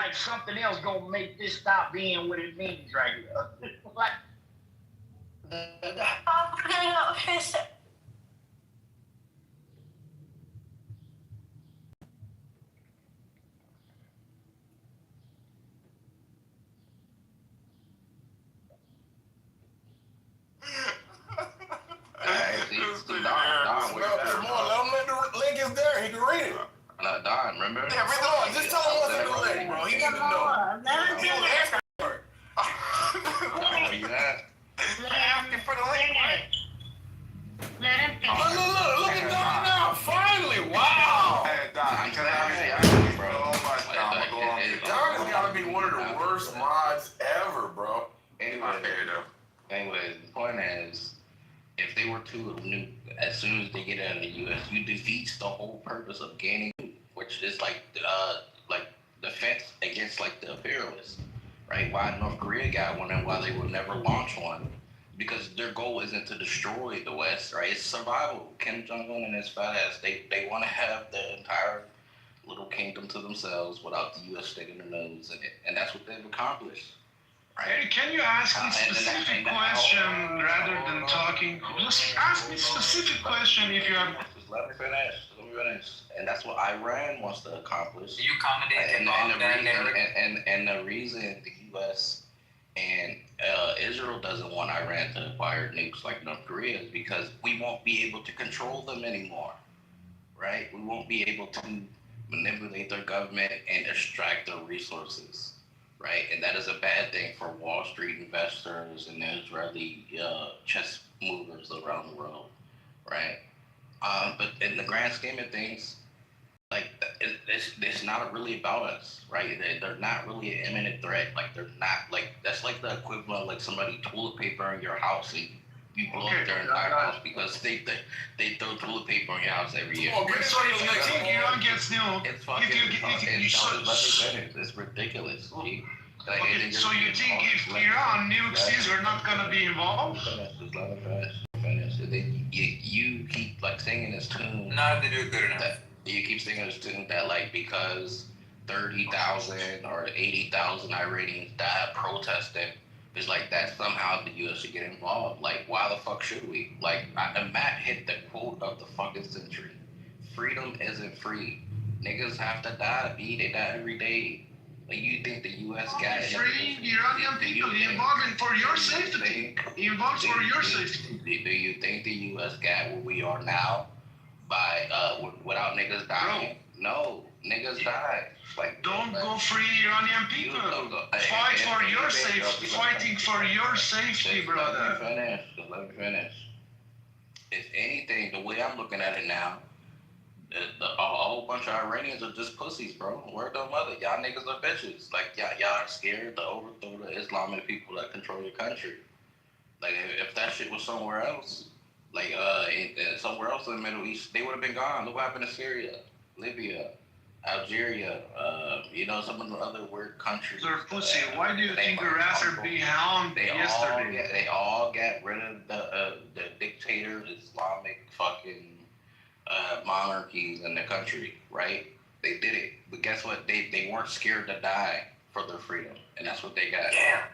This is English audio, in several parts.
like something else gonna make this stop being what it means right here. Like, Let the link is there. He can read it. Don, remember? Yeah, read it on. Just tell him what's in the link, bro. He got to know. Where you at? Asking for the link, right? Look at Don now. Finally, wow. Hey, Don, Don has got to be one of the worst mods ever, bro. Anyways, the point is, if they were to nuke as soon as they get out of the U.S., you defeats the whole purpose of gaining nuke, which is like defense against like the imperialists, right? Why North Korea got one and why they will never launch one, because their goal isn't to destroy the West, right? It's survival. Kim Jong-un and his fat ass, they want to have the entire little kingdom to themselves without the U.S. sticking their nose in it, and that's what they've accomplished. Right. Hey, can you ask me specific question rather than talking? Just ask me specific question if you have. Just let me finish. And that's what Iran wants to accomplish. You accommodate and the reason the U.S. and Israel doesn't want Iran to acquire nukes like North Korea is because we won't be able to control them anymore, right? We won't be able to manipulate their government and extract their resources. Right, and that is a bad thing for Wall Street investors and the Israeli chess movers around the world, right? But in the grand scheme of things, like it's not really about us, right? They're not really an imminent threat. Like they're not like that's like the equivalent of like somebody toilet paper in your house and you blow up their entire house because they throw toilet paper in your house every year. Okay, so if you think Iran gets nuked, it's ridiculous. Okay, so you think if Iran nukes Israel, not gonna be involved? Just let it finish. You keep like singing this tune. Not if they do it good enough. You keep singing this tune that like because 30,000 or 80,000 Iranians died protesting. It's like that somehow the U.S. should get involved. Like, why the fuck should we? Like, Matt hit the quote of the fucking century. Freedom isn't free. Niggas have to die, B. They die every day. Like, you think the U.S. got free Iranian people involved for your safety. Involved for your safety. Do you think the U.S. got where we are now by without niggas dying? No, niggas died. Like, don't go free Iranian people. Fight for your safety. Fighting for your safety, brother. Let me finish. If anything, the way I'm looking at it now, a whole bunch of Iranians are just pussies, bro. Word to mother. Y'all niggas are bitches. Like, y'all are scared to overthrow the Islamic people that control your country. Like, if that shit was somewhere else, like, somewhere else in the Middle East, they would have been gone. Look what happened to Syria, Libya, Algeria, some of the other weird countries. They're pussy. Why do you think the rather be hound yesterday? They all got rid of the dictator Islamic fucking monarchies in the country, right? They did it. But guess what? They weren't scared to die for their freedom. And that's what they got. Yeah.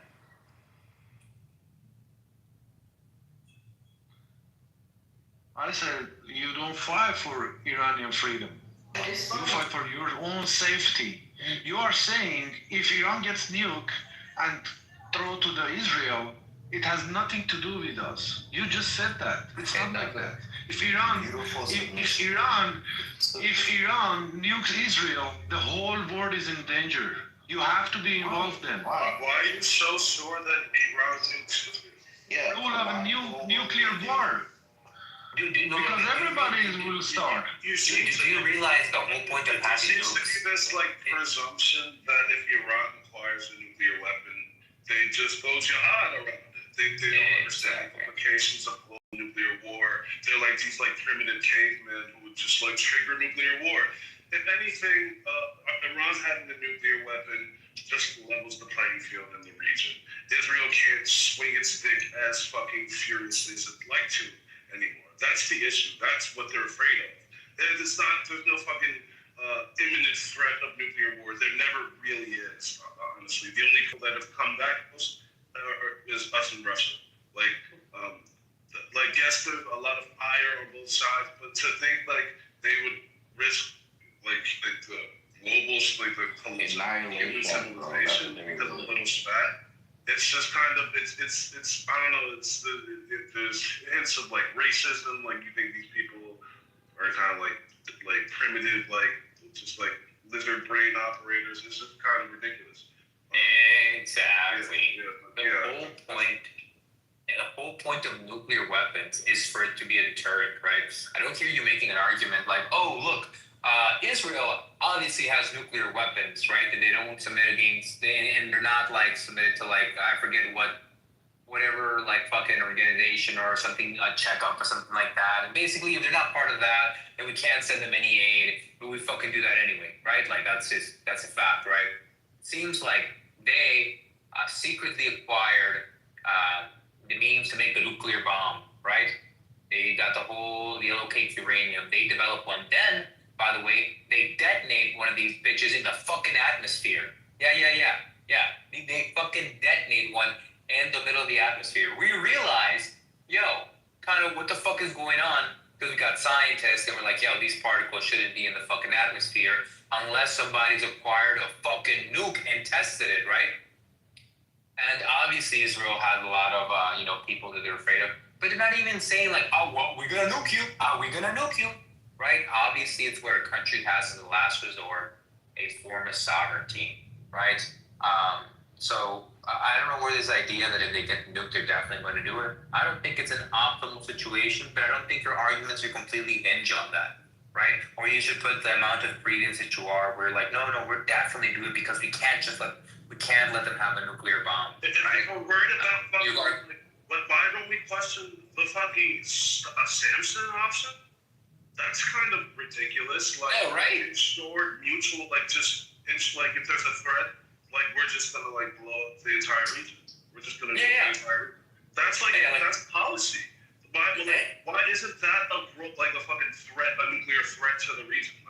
I said, you don't fight for Iranian freedom. You fight for your own safety. You are saying if Iran gets nuked and throw to the Israel, it has nothing to do with us. You just said that. It's not like that. If Iran nukes Israel, the whole world is in danger. You have to be involved then. Why are you so sure that Iran nukes Israel? Yeah. We will have a nuclear war. Because everybody will start. Do you realize the whole point of having nukes? There seems to be this presumption that if Iran acquires a nuclear weapon, they just go jihad around it. They don't understand the implications of global nuclear war. They're like these primitive cavemen who would just trigger nuclear war. If anything, Iran having a nuclear weapon just levels the playing field in the region. Israel can't swing its dick as fucking furiously as it'd like to anymore. That's the issue. That's what they're afraid of. There's no fucking imminent threat of nuclear war. There never really is. that have come that close is us and Russia. Like yes, there's a lot of ire on both sides, but to think like they would risk like the global, like the human civilization because of a little spat. It's just kind of it's I don't know. There's hints of like racism. Like you think these people are kind of like primitive, like just like lizard brain operators. It's just kind of ridiculous. Exactly. The whole point of nuclear weapons is for it to be a deterrent, right? I don't hear you making an argument like, oh, look, Israel obviously has nuclear weapons, right? And they don't submit against, and they're not like submitted to like, I forget whatever like fucking organization or something, a checkup or something like that. And basically, if they're not part of that, then we can't send them any aid, but we fucking do that anyway, right? Like that's a fact, right? Seems like they secretly acquired the means to make a nuclear bomb, right? They got the yellow cake uranium. They developed one. Then, by the way, they detonate one of these bitches in the fucking atmosphere. Yeah. They fucking detonate one in the middle of the atmosphere. We realized, kind of what the fuck is going on? Because we got scientists and we're like, these particles shouldn't be in the fucking atmosphere unless somebody's acquired a fucking nuke and tested it, right? And obviously Israel has a lot of, people that they're afraid of. But they're not even saying like, oh, well, we're going to nuke you. We're going to nuke you, right? Obviously, it's where a country has, in the last resort, a form of sovereignty, right? So I don't know where this idea that if they get nuked, they're definitely going to do it. I don't think it's an optimal situation, but I don't think your arguments are completely hinge on that, right? Or you should put the amount of credence that you are, where like, no, we're definitely doing it because we can't let them have a nuclear bomb. If we're worried about why don't we question the fucking Samson option? That's kind of ridiculous. Like, right? Short, mutual, like if there's a threat, like we're just gonna like blow up the entire region. We're just gonna the entire. That's that's policy. Why isn't that a fucking threat, a nuclear threat to the region?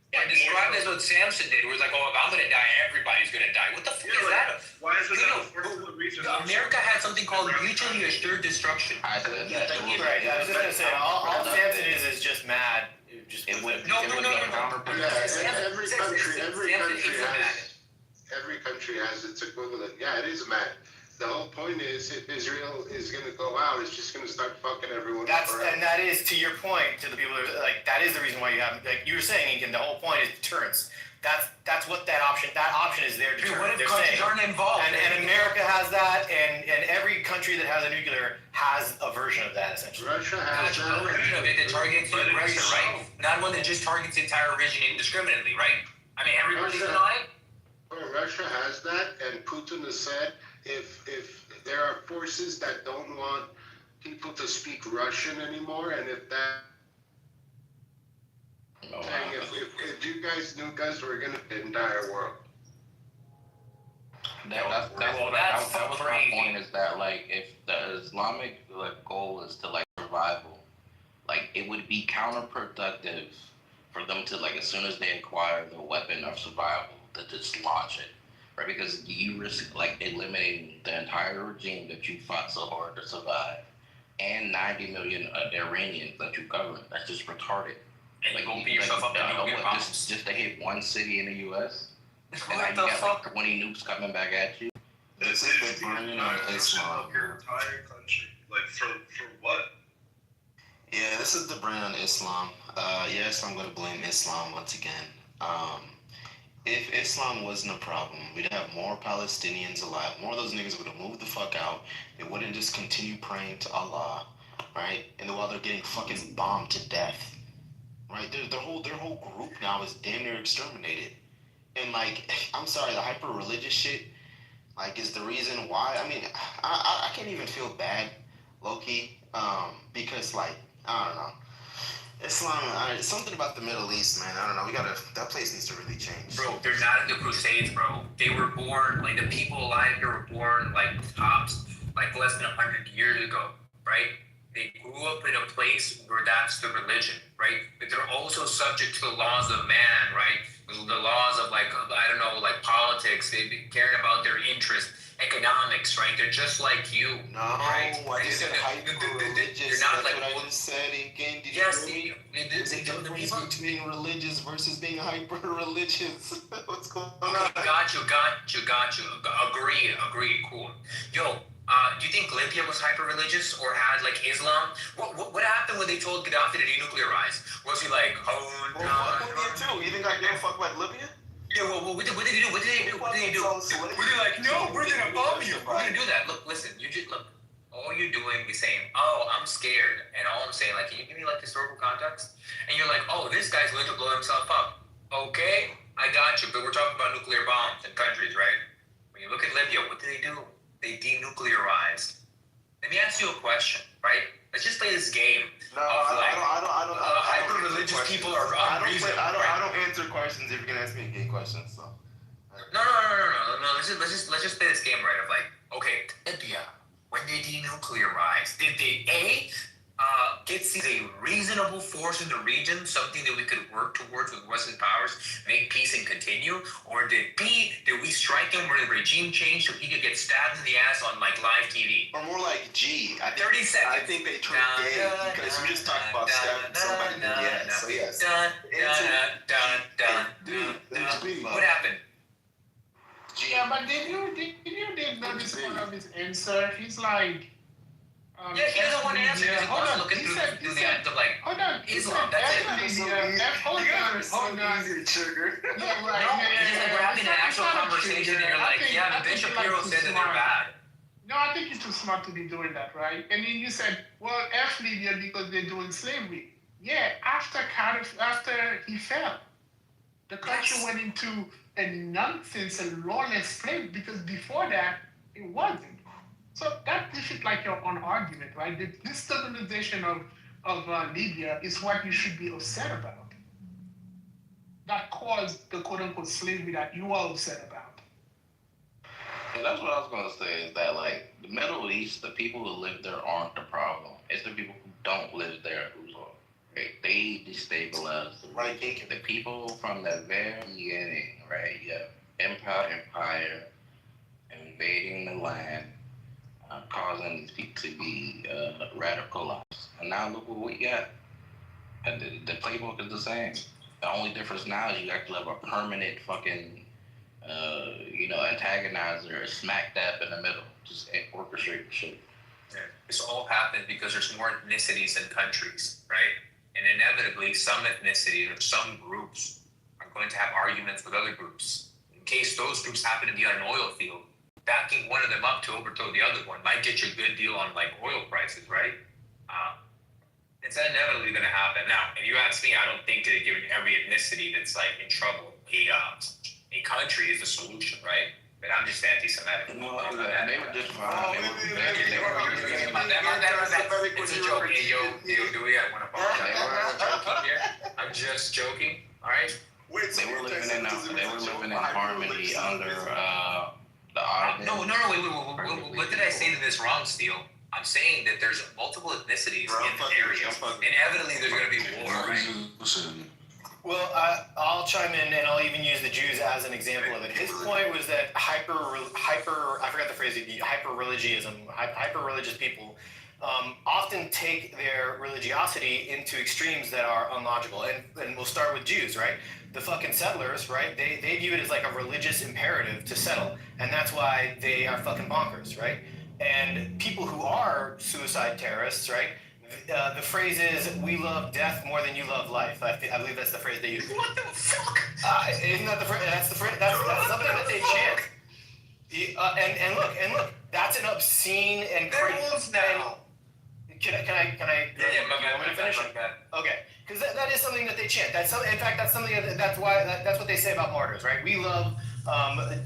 Describe this what Samson did. It was like, if I'm gonna die, everybody's gonna die. What the fuck is that? Why isn't that a threat to the region? America had something called mutually assured destruction. Right. I was just gonna say, all Samson is just mad. Every country has its equivalent. Yeah, it is mad. The whole point is, if Israel is going to go out, it's just going to start fucking everyone. And that is, to your point, to the people that are, like, that is the reason why you have, like you were saying, and the whole point is deterrence. That's what that option is there. Dude, what if countries aren't involved? And America has that, and every country that has a nuclear has a version of that, essentially. Russia has a version of it that targets the aggressor, right? Not one that just targets the entire region indiscriminately, right? I mean, everybody's on it. Russia has that, and Putin has said if there are forces that don't want people to speak Russian anymore, and if you guys nuke us, we're gonna the entire world. That was my point. Is that like if the Islamic goal is to survival, it would be counterproductive for them to as soon as they acquire the weapon of survival to just launch it, right? Because you risk eliminating the entire regime that you fought so hard to survive, and 90 million Iranians that you govern. That's just retarded. And you open yourself up to nuclear bombs. Just to hit one city in the U.S. And what now the you fuck? got 20 nukes coming back at you. This is the burning of Islam. Your entire country, for what? Yeah, this is the brand on Islam. Yes, I'm going to blame Islam once again. If Islam wasn't a problem, we'd have more Palestinians alive. More of those niggas would have moved the fuck out. They wouldn't just continue praying to Allah, right? And while they're getting fucking bombed to death, right? Their whole group now is damn near exterminated. And I'm sorry, the hyper religious shit, is the reason why. I mean, I can't even feel bad, low key, because I don't know. Islam, something about the Middle East, man. I don't know. That place needs to really change. Bro, they're not in the Crusades, bro. They were born, the people alive here were born, tops, less than 100 years ago, right? They grew up in a place where that's the religion, right? But they're also subject to the laws of man, right? The laws of, politics. They caring about their interests. Islamics, right? They're just like you. No, right? I just said hyper-religious. They're not That's like what I just said again. Did yes, you hear me? There's a difference between religious versus being hyper-religious. What's going on? Got you. Agree, cool. Yo, do you think Libya was hyper-religious or had like Islam? What happened when they told Gaddafi to denuclearize? Was he like, oh no? Well, Libya too. You think I give a fuck about Libya? Yeah, well, what did they do? What did they do? Were they like, no, we're gonna bomb you. We're gonna do that. Look, listen, you just look. All you're doing is saying, oh, I'm scared, and all I'm saying, like, can you give me like historical context? And you're like, oh, this guy's going to blow himself up. Okay, I got you, but we're talking about nuclear bombs in countries, right? When you look at Libya, what did they do? They denuclearized. Let me ask you a question, right? Let's just play this game. No, I don't. Hyper-religious people are unreasonable. I don't answer questions if you're gonna ask me a gay question. So. No. Let's just play this game, right? Of like, okay, Libya. When they denuclearized, did they get a reasonable force in the region, something that we could work towards with Western powers, make peace and continue? Or did we strike him with a regime change so he could get stabbed in the ass on like live TV? Or more like G. 30 seconds. I think they turned gay because we just talked about stabbing somebody in the ass. So yes. What happened? Yeah, but did you notice one of his insert? He's like, yeah, he doesn't want to answer because he wants to look through the end of like Islam. That's it. Hold on. Sugar. Yeah, right. No, it's like we're having an actual conversation and you're like, yeah, but Ben Shapiro said that they're bad. No, I think he's too smart to be doing that, right? And then you said, well, F Libya because they're doing slavery. Yeah, after he fell, the country went into a nonsense and lawless place because before that, it wasn't. So that defeats like your own argument, right? The destabilization of Libya is what you should be upset about. That caused the quote-unquote slavery that you are upset about. And that's what I was gonna say is that like the Middle East, the people who live there aren't the problem. It's the people who don't live there who's all right. They destabilize the people from the very beginning, right? You have empire invading the land, causing these people to be radicalized. And now look what we got. And the playbook is the same. The only difference now is you actually have a permanent fucking antagonizer, smack dab in the middle, just orchestrate the shit. Yeah. This all happened because there's more ethnicities in countries, right? And inevitably, some ethnicities or some groups are going to have arguments with other groups. In case those groups happen to be on an oil field, backing one of them up to overthrow the other one might get you a good deal on like oil prices, right? It's inevitably going to happen. Now, if you ask me, I don't think that given every ethnicity that's like in trouble, a country is the solution, right? But I'm just anti-Semitic. No, they were just fine. It's a joke. Hey, yo, Dewey, I want to apologize. I'm just joking. All right. They were living in harmony under the Ottoman. No. Wait. What did I say to this wrong, Steele? I'm saying that there's multiple ethnicities in the area. Inevitably, there's going to be war, right? Well, I'll chime in and I'll even use the Jews as an example of it. His point was that I forgot the phrase, hyper-religious people often take their religiosity into extremes that are unlogical. And we'll start with Jews, right? The fucking settlers, right? They view it as like a religious imperative to settle. And that's why they are fucking bonkers, right? And people who are suicide terrorists, right? The phrase is, we love death more than you love life. I believe that's the phrase they use. What the fuck? Isn't that the phrase? That's the phrase. That's something that they chant. And look, that's an obscene and crazy. Now. Can I? Yeah, my bad. Want me to finish? Okay, because that is something that they chant. That's something that's what they say about martyrs, right? We love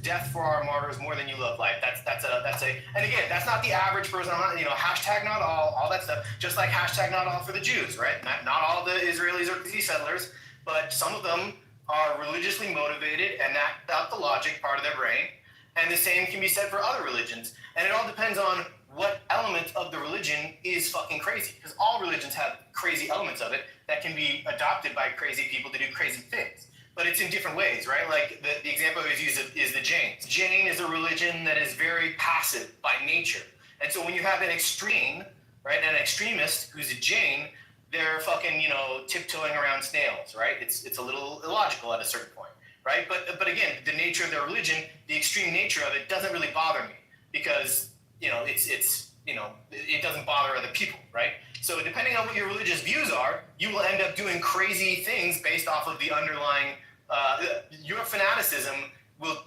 death for our martyrs more than you love life. That's a and again, that's not the average person. Hashtag not all that stuff. Just like hashtag not all for the Jews, right? Not all the Israelis are these settlers, but some of them are religiously motivated and act out the logic part of their brain. And the same can be said for other religions. And it all depends on what element of the religion is fucking crazy. Because all religions have crazy elements of it that can be adopted by crazy people to do crazy things. but it's in different ways, right? Like the example I always use is the Jains. Jain is a religion that is very passive by nature. And so when you have an extreme, right, an extremist who's a Jain, they're fucking, you know, tiptoeing around snails, right? It's a little illogical at a certain point, right? But again, the nature of their religion, the extreme nature of it doesn't really bother me because, you know, it's you know, it doesn't bother other people, right? So depending on what your religious views are, you will end up doing crazy things based off of the underlying, your fanaticism will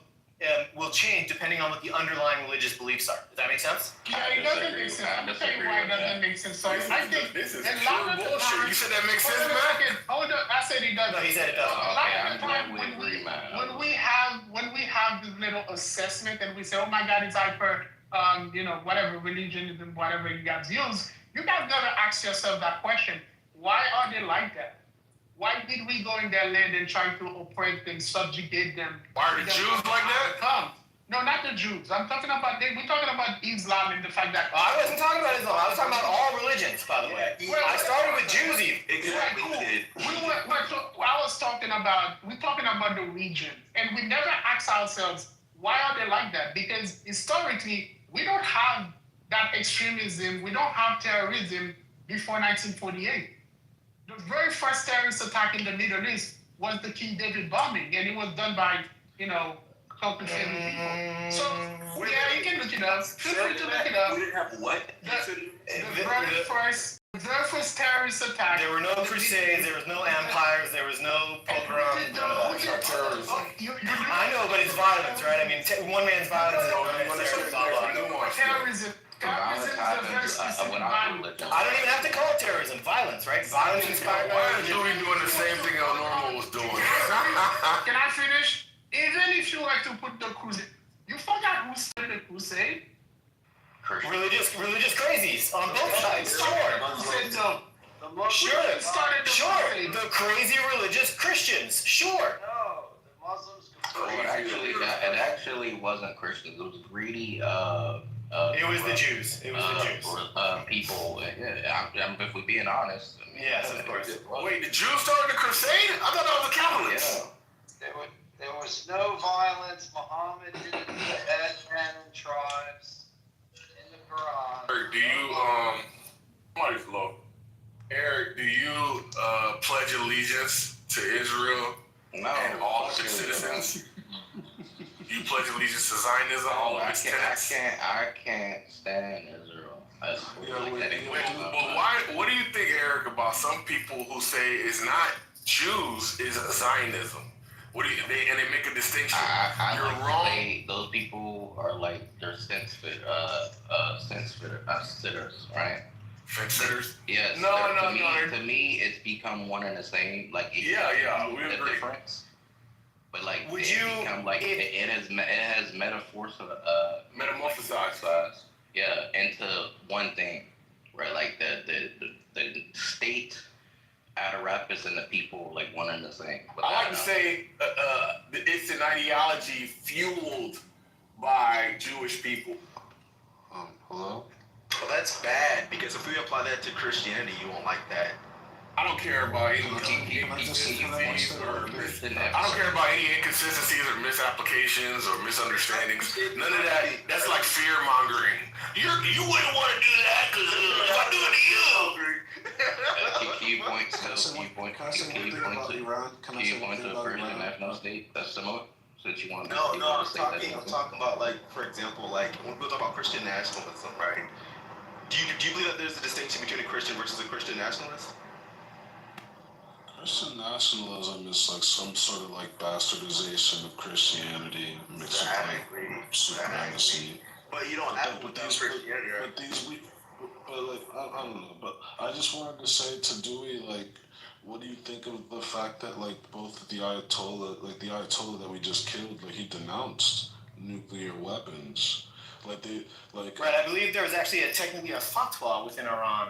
change depending on what the underlying religious beliefs are. Does that make sense? Yeah, it doesn't make sense. I'm gonna tell you why it doesn't make sense. So I think this is a pure lot of the bullshit. time- You said that makes Hold sense, on a man? second. Hold on. I said it doesn't. No, he said it doesn't. A lot Okay, of I'm the time glad we agree, man. when we have this little assessment and we say, oh my God, it's hyper, you know, whatever religion and whatever you guys use, you guys never ask yourself that question. Why are they like that? Why did we go in their land and try to oppress them, subjugate them? Why are the Jews like that? Come. No, not the Jews. I'm talking about, we're talking about Islam and the fact that. I wasn't talking about Islam. I was talking about all religions, by the way. I started with Jews even. Exactly. Cool. Did. We're talking about the region, and we never ask ourselves, why are they like that? Because historically, we don't have that extremism, we don't have terrorism before 1948. The very first terrorist attack in the Middle East was the King David bombing, and it was done by, you know, couple family people. So, yeah, you can look it up. Feel free to look it up. We didn't have what? The very first terrorist attack. There were no crusades, there was no empires, there was no pogroms. I know, but it's violence, right? I mean, one man's violence is one man's terrorism. Terrorism. Violence Terrorism is a very happens specific without violence. religion. I don't even have to call it terrorism, violence, right? Violence inspired by Why is religion. Louis doing the same thing El Normo was doing? Can I finish? Even if you were to put the crusade, you forgot who started the crusade? Religious crazies on both sides. Sure. Crusade, no. Sure. Started the Sure. crusade. The crazy religious Christians. Sure. No, the Muslims. Well, it actually wasn't Christians. It was greedy. It was the Jews. It was the Jews. People. Yeah, if we're being honest. I mean, Yes, of course. Wait, the Jews started the crusade? I thought that was the Catholics. Yeah. There was no violence. Muhammad didn't add 10 tribes in the Quran. Eric, do you somebody's low. Eric, do you pledge allegiance to Israel No. and all of its citizens? You pledge allegiance to Zionism, all of its tenets? I can't stand Israel. That's But why? What do you think, Eric, about some people who say it's not Jews, it's Zionism? What do you? They make a distinction. I You're like to wrong. say those people are like they're sitters, right? Fence sitters? Yes. No. To me, it's become one and the same. Like We the agree. difference. But like, Would it you- become like if- it has Metamorphosized. yeah, into one thing, right? Like the state apparatus and the people like one and the same. I like to say it's an ideology fueled by Jewish people. Hello? Well, that's bad because if we apply that to Christianity, you won't like that. I don't care about any inconsistencies or misapplications or misunderstandings. None of that. That's like fear mongering. You wouldn't want to do that because if I do it to you. Can you point to a Persian national state that's similar? Since you want to No, I'm talking about like, for example, like when we talk about Christian nationalism, right? Do you believe that there's a distinction between a Christian versus a Christian nationalist? Christian nationalism is like some sort of like bastardization of Christianity mixed with like supremacy. But you don't have But I don't know. But I just wanted to say to Dewey, like, what do you think of the fact that like both the Ayatollah that we just killed, like he denounced nuclear weapons, Right, I believe there was actually technically a fatwa within Iran.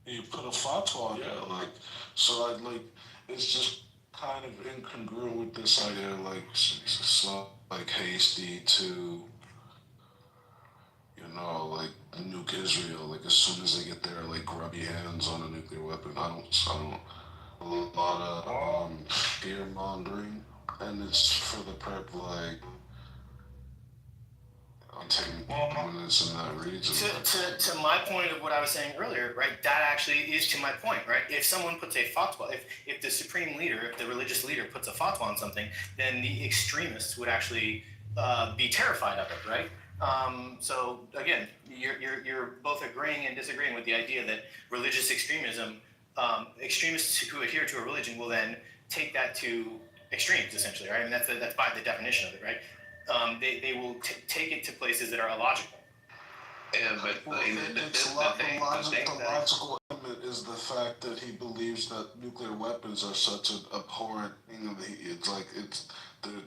He put a fatwa on it, like, so it's just kind of incongruent with this idea, like, so, like, hasty to, like, nuke Israel, like, as soon as they get their, like, grubby hands on a nuclear weapon. I don't a lot of fear mongering, and it's for the purpose like I'm taking prominence in that region. To my point of what I was saying earlier, right? That actually is to my point, right? If someone puts a fatwa, if the supreme leader, if the religious leader puts a fatwa on something, then the extremists would actually be terrified of it, right? So again, you're both agreeing and disagreeing with the idea that religious extremism, extremists who adhere to a religion will then take that to extremes, essentially, right? I mean, that's by the definition of it, right? They will take it to places that are illogical. Yeah, but The logical element is the fact that he believes that nuclear weapons are such an abhorrent thing. It's like it's the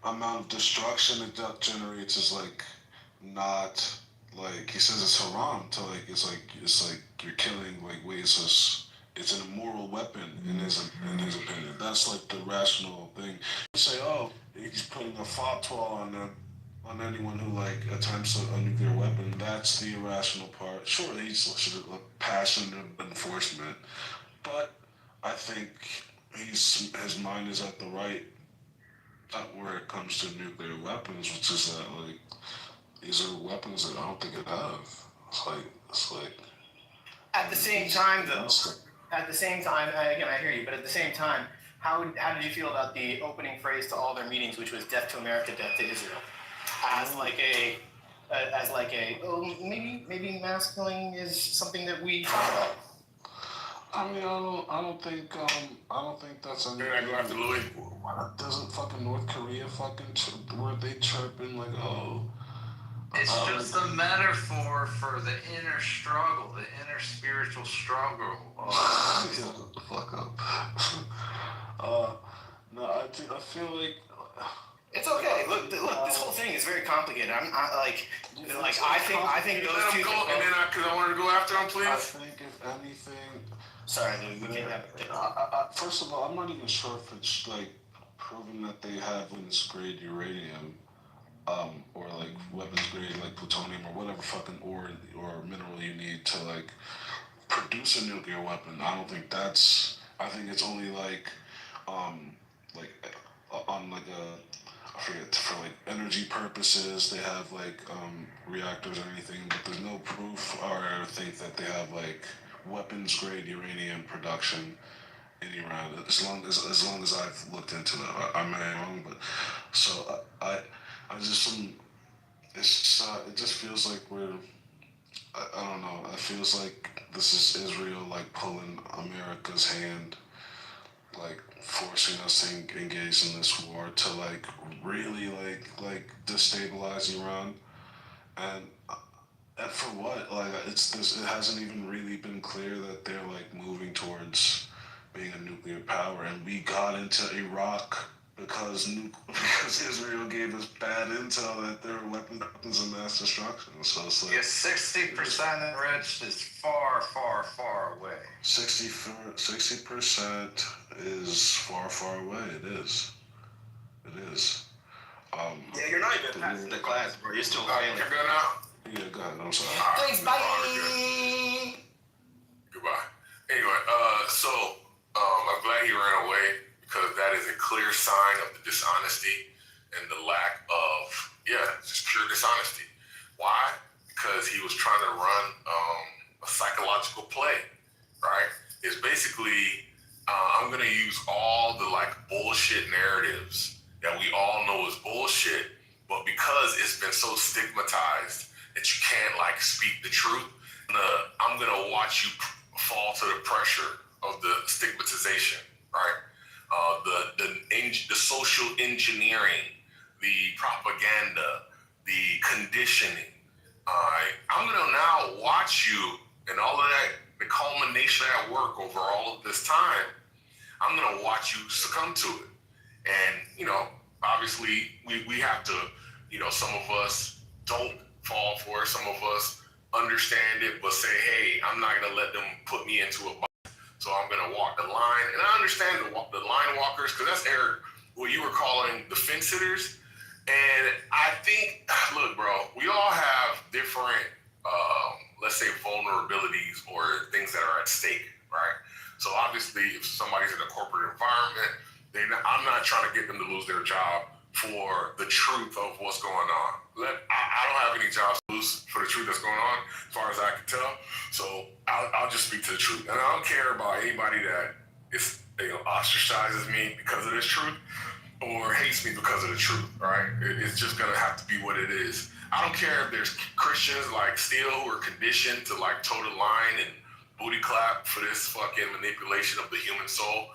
amount of destruction it generates is like not like he says it's haram to like it's like you're killing like it's an immoral weapon in his opinion. That's like the rational thing. You say, oh, he's putting a fatwa on anyone who like attempts a nuclear weapon. That's the irrational part. Sure, he's a passion of enforcement, but I think his mind is at the right where it comes to nuclear weapons, which is that like these are weapons that I don't think it have. It's like. At the same time, though. At the same time, again, I hear you, but at the same time, how did you feel about the opening phrase to all their meetings, which was "Death to America, Death to Israel," as maybe mask-killing is something that we talk about. I mean, I don't think that's anything. You're not going after Louis. Doesn't fucking North Korea were they chirping like, oh? It's just a metaphor for the inner struggle, the inner spiritual struggle. Shut the fuck up. No, I feel like. It's okay. Look. This whole thing is very complicated. I think those two. Let him go, and then because I wanted to go after him, please. I think if anything. Sorry, we can't have it. First of all, I'm not even sure if it's like proven that they have weapons grade uranium, or like weapons grade like plutonium or whatever fucking ore or mineral you need to like produce a nuclear weapon. I don't think that's. I think it's only like on like I forget, for like energy purposes they have like reactors or anything, but there's no proof or I think that they have like weapons grade uranium production in Iran. As long as I've looked into it, I may be wrong, but so I just it just feels like I don't know. It feels like this is Israel like pulling America's hand, like forcing us to engage in this war to like really like destabilize Iran, and for what? Like it hasn't even really been clear that they're like moving towards being a nuclear power, and we got into Iraq because Israel gave us bad intel that there were weapons of mass destruction. So it's like 60% enriched is far, far, far away. 60% is far away. It is. Yeah, you're not even passing the class, bro. You're still failing. You're good now? Yeah, go ahead. I'm sorry. Thanks, bye. Goodbye. Anyway, so I'm glad he ran away because that is a clear sign of the dishonesty and the lack of, just pure dishonesty. Why? Because he was trying to run a psychological play, right? It's basically, I'm going to use all the like bullshit narratives that we all know is bullshit, but because it's been so stigmatized that you can't like speak the truth, I'm going to watch you fall to the pressure of the stigmatization, right? The social engineering, the propaganda, the conditioning. I'm gonna now watch you and all of that, the culmination at work over all of this time. I'm gonna watch you succumb to it, and obviously we have to. Some of us don't fall for it. Some of us understand it, but say, hey, I'm not gonna let them put me into a box. So I'm going to walk the line. And I understand the line walkers, because that's, Eric, what you were calling the fence sitters. And I think, look, bro, we all have different let's say, vulnerabilities or things that are at stake, right? So obviously, if somebody's in a corporate environment, I'm not trying to get them to lose their job for the truth of what's going on. I don't have any jobs to lose for the truth that's going on, as far as I can tell. So I'll just speak to the truth, and I don't care about anybody that is, ostracizes me because of this truth or hates me because of the truth. Right? It's just gonna have to be what it is. I don't care if there's Christians like Steele who are conditioned to like toe the line and booty clap for this fucking manipulation of the human soul.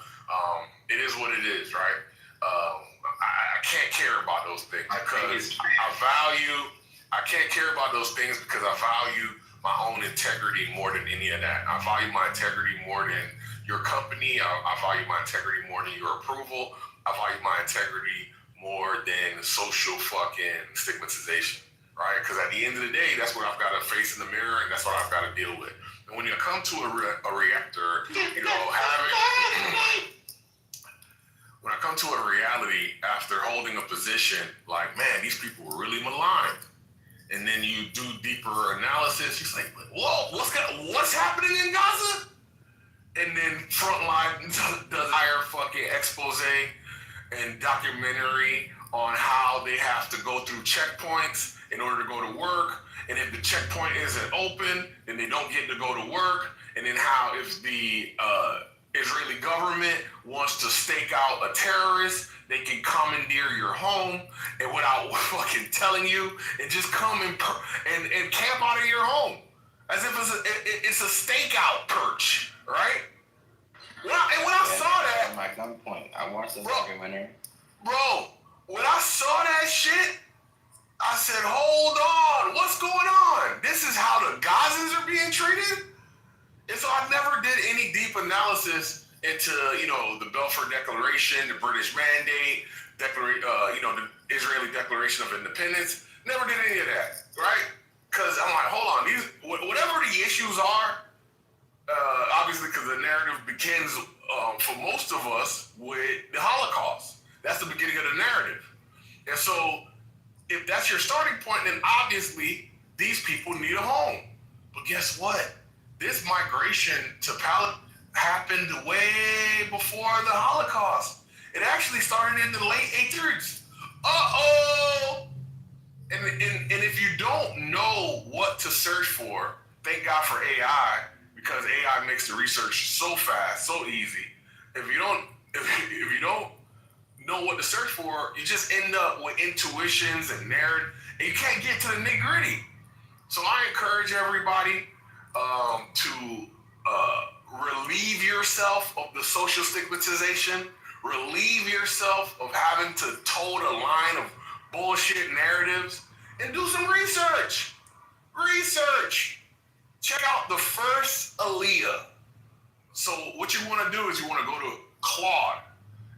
It is what it is, right? I can't care about those things because I can't care about those things because I value my own integrity more than any of that. I value my integrity more than your company. I value my integrity more than your approval. I value my integrity more than social fucking stigmatization, right? Because at the end of the day, that's what I've got to face in the mirror, and that's what I've got to deal with. And when you come to a reactor, when I come to a reality after holding a position, like, man, these people were really maligned. And then you do deeper analysis. He's like, whoa, what's happening in Gaza? And then Frontline does higher fucking expose and documentary on how they have to go through checkpoints in order to go to work. And if the checkpoint isn't open, then they don't get to go to work. And then how if the Israeli government wants to stake out a terrorist, they can commandeer your home and without fucking telling you, and just come and camp out of your home as if it's a stakeout perch, right? When I saw that, my gunpoint. I watched the documentary. Bro, when I saw that shit, I said, hold on, what's going on? This is how the Gazans are being treated? And so I never did any deep analysis into, the Balfour Declaration, the British Mandate, the Israeli Declaration of Independence. Never did any of that, right? Because I'm like, hold on, whatever the issues are, obviously because the narrative begins for most of us with the Holocaust. That's the beginning of the narrative. And so if that's your starting point, then obviously these people need a home. But guess what? This migration to Palestine happened way before the Holocaust. It actually started in the late 1800s. Uh-oh! And if you don't know what to search for, thank God for AI, because AI makes the research so fast, so easy. If you don't know what to search for, you just end up with intuitions and narrative, and you can't get to the nitty-gritty. So I encourage everybody to relieve yourself of the social stigmatization, relieve yourself of having to toe the line of bullshit narratives, and do some research. Check out the first Aliyah. So what you want to do is you want to go to Claude,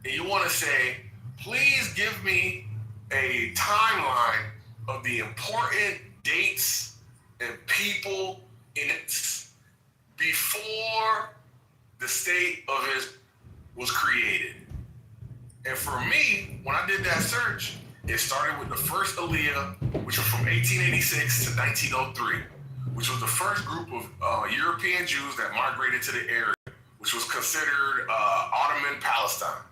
and you want to say, please give me a timeline of the important dates and people in it before the state of Israel was created. And for me, when I did that search, it started with the first Aliyah, which was from 1886 to 1903, which was the first group of European Jews that migrated to the area, which was considered Ottoman Palestine,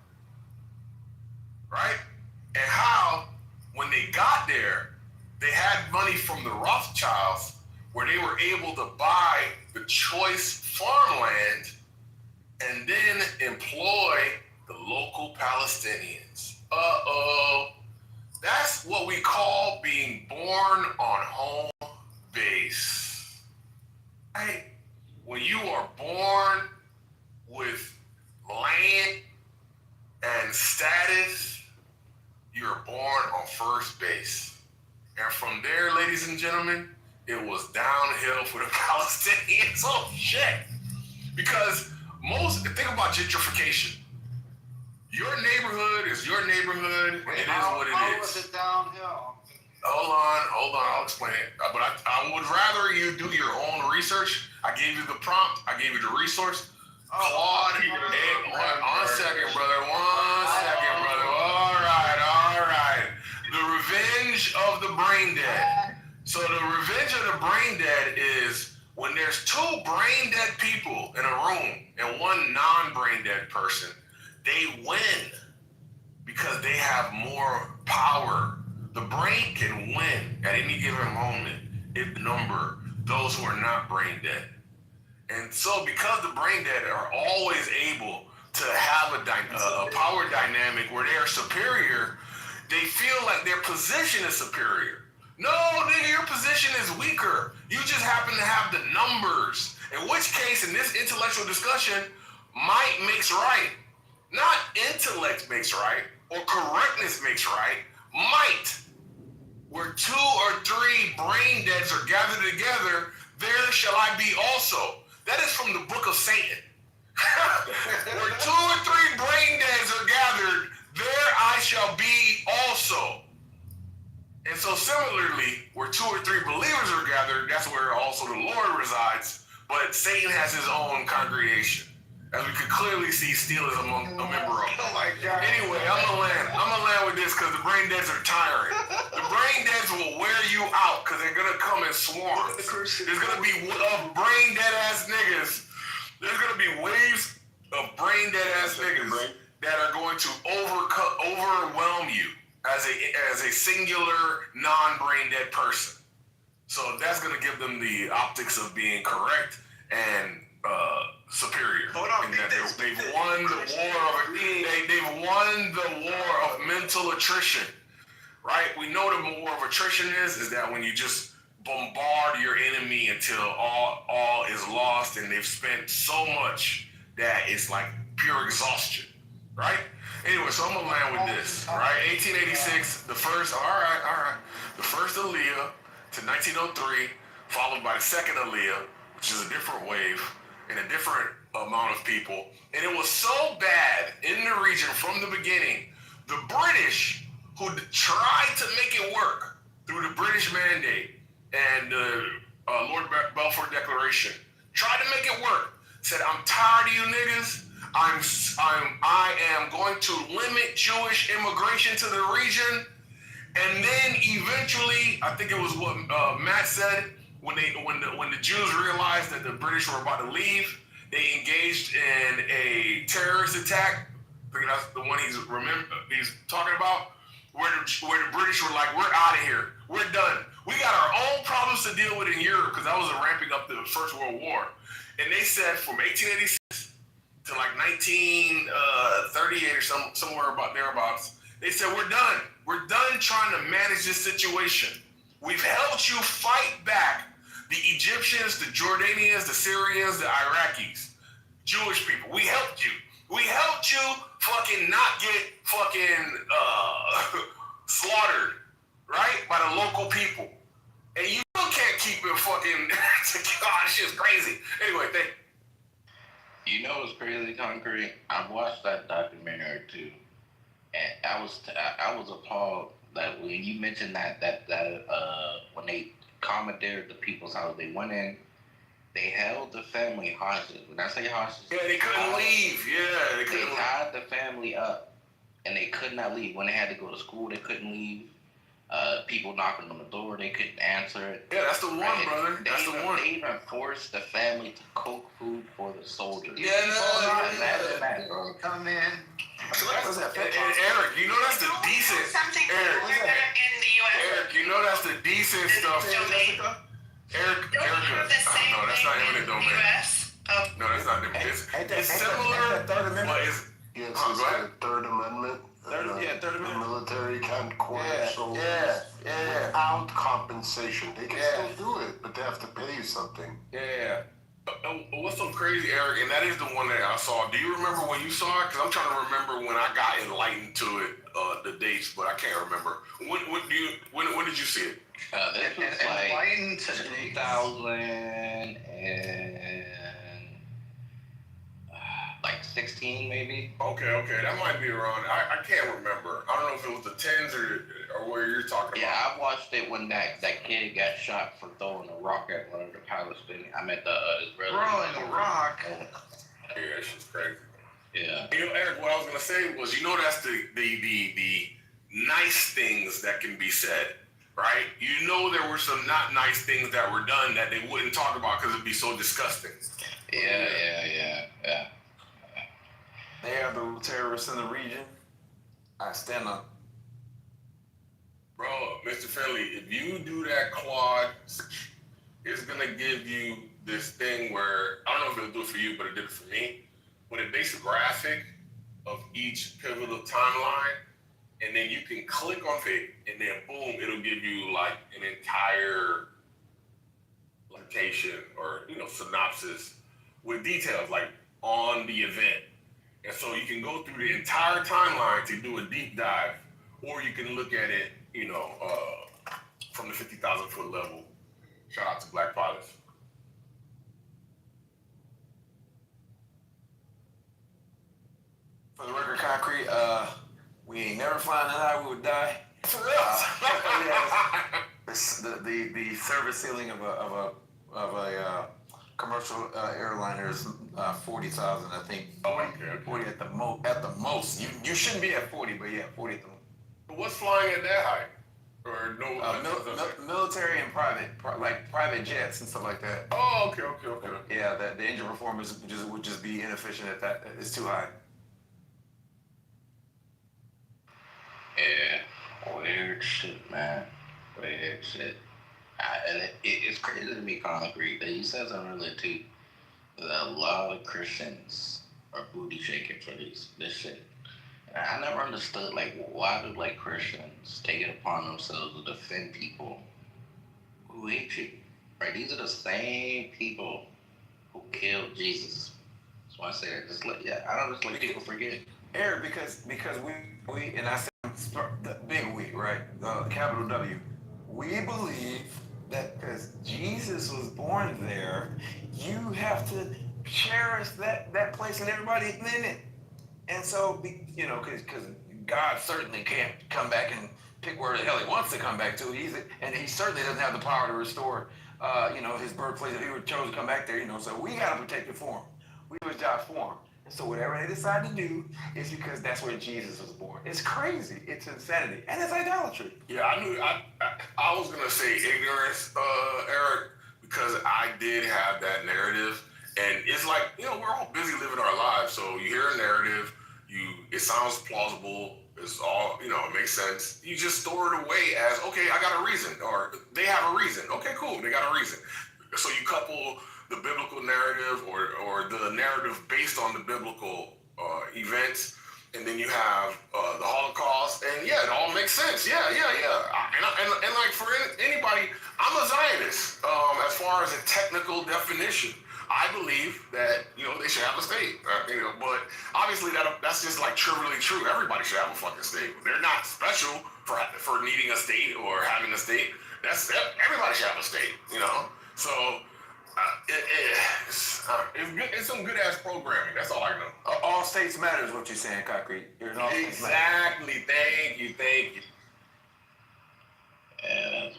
right? And how, when they got there, they had money from the Rothschilds where they were able to buy the choice farmland and then employ the local Palestinians. That's what we call being born on home base. Right? When you are born with land and status, you're born on first base. And from there, ladies and gentlemen, it was downhill for the Palestinians. Oh, shit. Because think about gentrification. Your neighborhood is your neighborhood, and it is what it is. How was it downhill? Hold on, I'll explain it. But I would rather you do your own research. I gave you the prompt, I gave you the resource. Claude, one second, brother. All right. The Revenge of the Brain Dead. So the Revenge of the Brain Dead is when there's two brain dead people in a room and one non-brain dead person, they win because they have more power. The brain can win at any given moment if number those who are not brain dead. And so because the brain dead are always able to have a power dynamic where they are superior, they feel like their position is superior. No, nigga, your position is weaker. You just happen to have the numbers. In which case, in this intellectual discussion, might makes right. Not intellect makes right, or correctness makes right. Might. Where two or three brain deads are gathered together, there shall I be also. That is from the book of Satan. Where two or three brain deads are gathered, there I shall be also. And so similarly, where two or three believers are gathered, that's where also the Lord resides. But Satan has his own congregation. As we could clearly see, Steele is a member of. Oh my God. Anyway, I'm gonna land with this because the brain deads are tiring. The brain deads will wear you out because they're gonna come in swarms. There's gonna be brain dead ass niggas. There's gonna be waves of brain dead ass niggas that are going to overwhelm you as a singular non-brain dead person. So that's gonna give them the optics of being correct and superior. Hold on, in that they've won the war of they've won the war of mental attrition. Right? We know the war of attrition is that when you just bombard your enemy until all is lost and they've spent so much that it's like pure exhaustion. Right? Anyway, so I'm gonna land with this. Right? 1886, the first the first Aliyah to 1903, followed by the second Aliyah, which is a different wave and a different amount of people. And it was so bad in the region from the beginning, the British, who tried to make it work through the British Mandate and the Lord Balfour Declaration, tried to make it work, said, I'm tired of you niggas. I am going to limit Jewish immigration to the region. And then eventually, I think it was what Matt said, when the Jews realized that the British were about to leave, they engaged in a terrorist attack. I think that's the one he's talking about, where the British were like, we're out of here, we're done. We got our own problems to deal with in Europe, because that was ramping up the First World War. And they said from 1886 to like 1938 or somewhere about thereabouts, they said, we're done. We're done trying to manage this situation. We've helped you fight back the Egyptians, the Jordanians, the Syrians, the Iraqis, Jewish people. We helped you. We helped you fucking not get fucking slaughtered, right, by the local people. And you still can't keep it fucking, God, this shit's crazy. Anyway, thank you. You know what's crazy, Concrete? I've watched that documentary too, and I was appalled that when you mentioned that when they commandeered the people's house, they went in, they held the family hostage. When I say hostage, yeah, they couldn't leave. Yeah, they couldn't. They tied the family up, and they could not leave. When they had to go to school, they couldn't leave. People knocking on the door, they couldn't answer it. Yeah, that's the one, right? Brother. That's the one. They even forced the family to cook food for the soldiers. Yeah, imagine that, bro. Come in. And Eric, you know that's the decent. Eric, you know that's the decent stuff. Erica. No, that's not eminent domain. No, that's not eminent. It's similar, but it's. Yes, go ahead. the Third Amendment. Third Amendment. The military can't quarter soldiers without compensation. They can still do it, but they have to pay you something. Yeah. What's so crazy, Eric, and that is the one that I saw. Do you remember when you saw it? Because I'm trying to remember when I got enlightened to it, the dates, but I can't remember. When did you see it? This was like 2000 and like 16 maybe. Okay, that might be around. I can't remember. I don't know if it was the 10s or where you're talking about. Yeah, I watched it when that kid got shot for throwing a rock at one of the Palestinians. I meant the Israeli. Throwing a rock. Yeah, that shit's crazy. Yeah. You know, Eric, what I was gonna say was, you know, that's the nice things that can be said. right? You know there were some not nice things that were done that they wouldn't talk about because it'd be so disgusting. Yeah. They are the terrorists in the region. I stand up. Bro, Mr. Finley, if you do that, Claude, it's gonna give you this thing where, I don't know if it'll do it for you, but it did it for me. When it makes a graphic of each pivotal timeline, and then you can click on it, and then boom, it'll give you like an entire location or synopsis with details like on the event. And so you can go through the entire timeline to do a deep dive, or you can look at it, from the 50,000 foot level. Shout out to Black Pilots. For the record, Concrete, we ain't never flying that high, we would die. For real? The service ceiling of a commercial airliner is 40,000, I think. Oh, okay. 40 at the most. You shouldn't be at 40, but yeah, 40 at the most. But what's flying at that height? Or no? Military and private jets and stuff like that. Oh, okay. Yeah, the engine performance would just be inefficient at that. It's too high. Yeah, weird shit, man. Weird shit. And it's crazy to me, Concrete, that you said something earlier too. That a lot of Christians are booty shaking for this shit. And I never understood, like, why do like Christians take it upon themselves to defend people who hate you? Right? These are the same people who killed Jesus. That's why I say that. I don't just let people forget. Eric, because we and I said the big we, right? Capital W. We believe that because Jesus was born there, you have to cherish that place and everybody in it. And so, because God certainly can't come back and pick where the hell he wants to come back to. And he certainly doesn't have the power to restore, his birthplace if he were chose to come back there. So we got to protect it for him. We do his job for him. And so whatever they decide to do is because that's where Jesus was born. It's crazy. It's insanity. And it's idolatry. Yeah, I was going to say ignorance, Eric, because I did have that narrative. And it's like, we're all busy living our lives. So you hear a narrative, it sounds plausible, it's all, it makes sense. You just store it away as, okay, I got a reason, or they have a reason. Okay, cool, they got a reason. So you couple the biblical narrative or the narrative based on the biblical events, and then you have the Holocaust, and yeah, it all makes sense. Yeah. And like for anybody, I'm a Zionist as far as a technical definition. I believe that they should have a state, but obviously that's just like trivially true. Everybody should have a fucking state. They're not special for needing a state or having a state. Everybody should have a state, So it's some good ass programming. That's all I know. All states matter is what you're saying, Concrete. Exactly. Thank you. Yeah.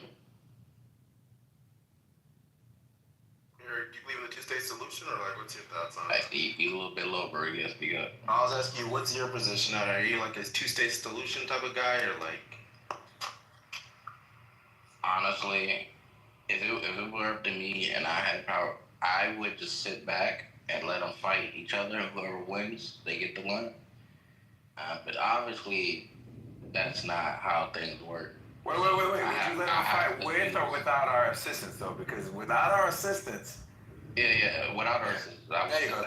Do you believe in the two-state solution, or what's your thoughts on it? You a little bit low, bro. You gotta speak up. I was asking you, what's your position on it? Are you like a two-state solution type of guy, or like? Honestly, if it were up to me and I had power, I would just sit back and let them fight each other, and whoever wins, they get the win. But obviously, that's not how things work. Wait. Would you let them fight with or without our assistance, though? Because without our assistance... Yeah, without our assistance. There you go.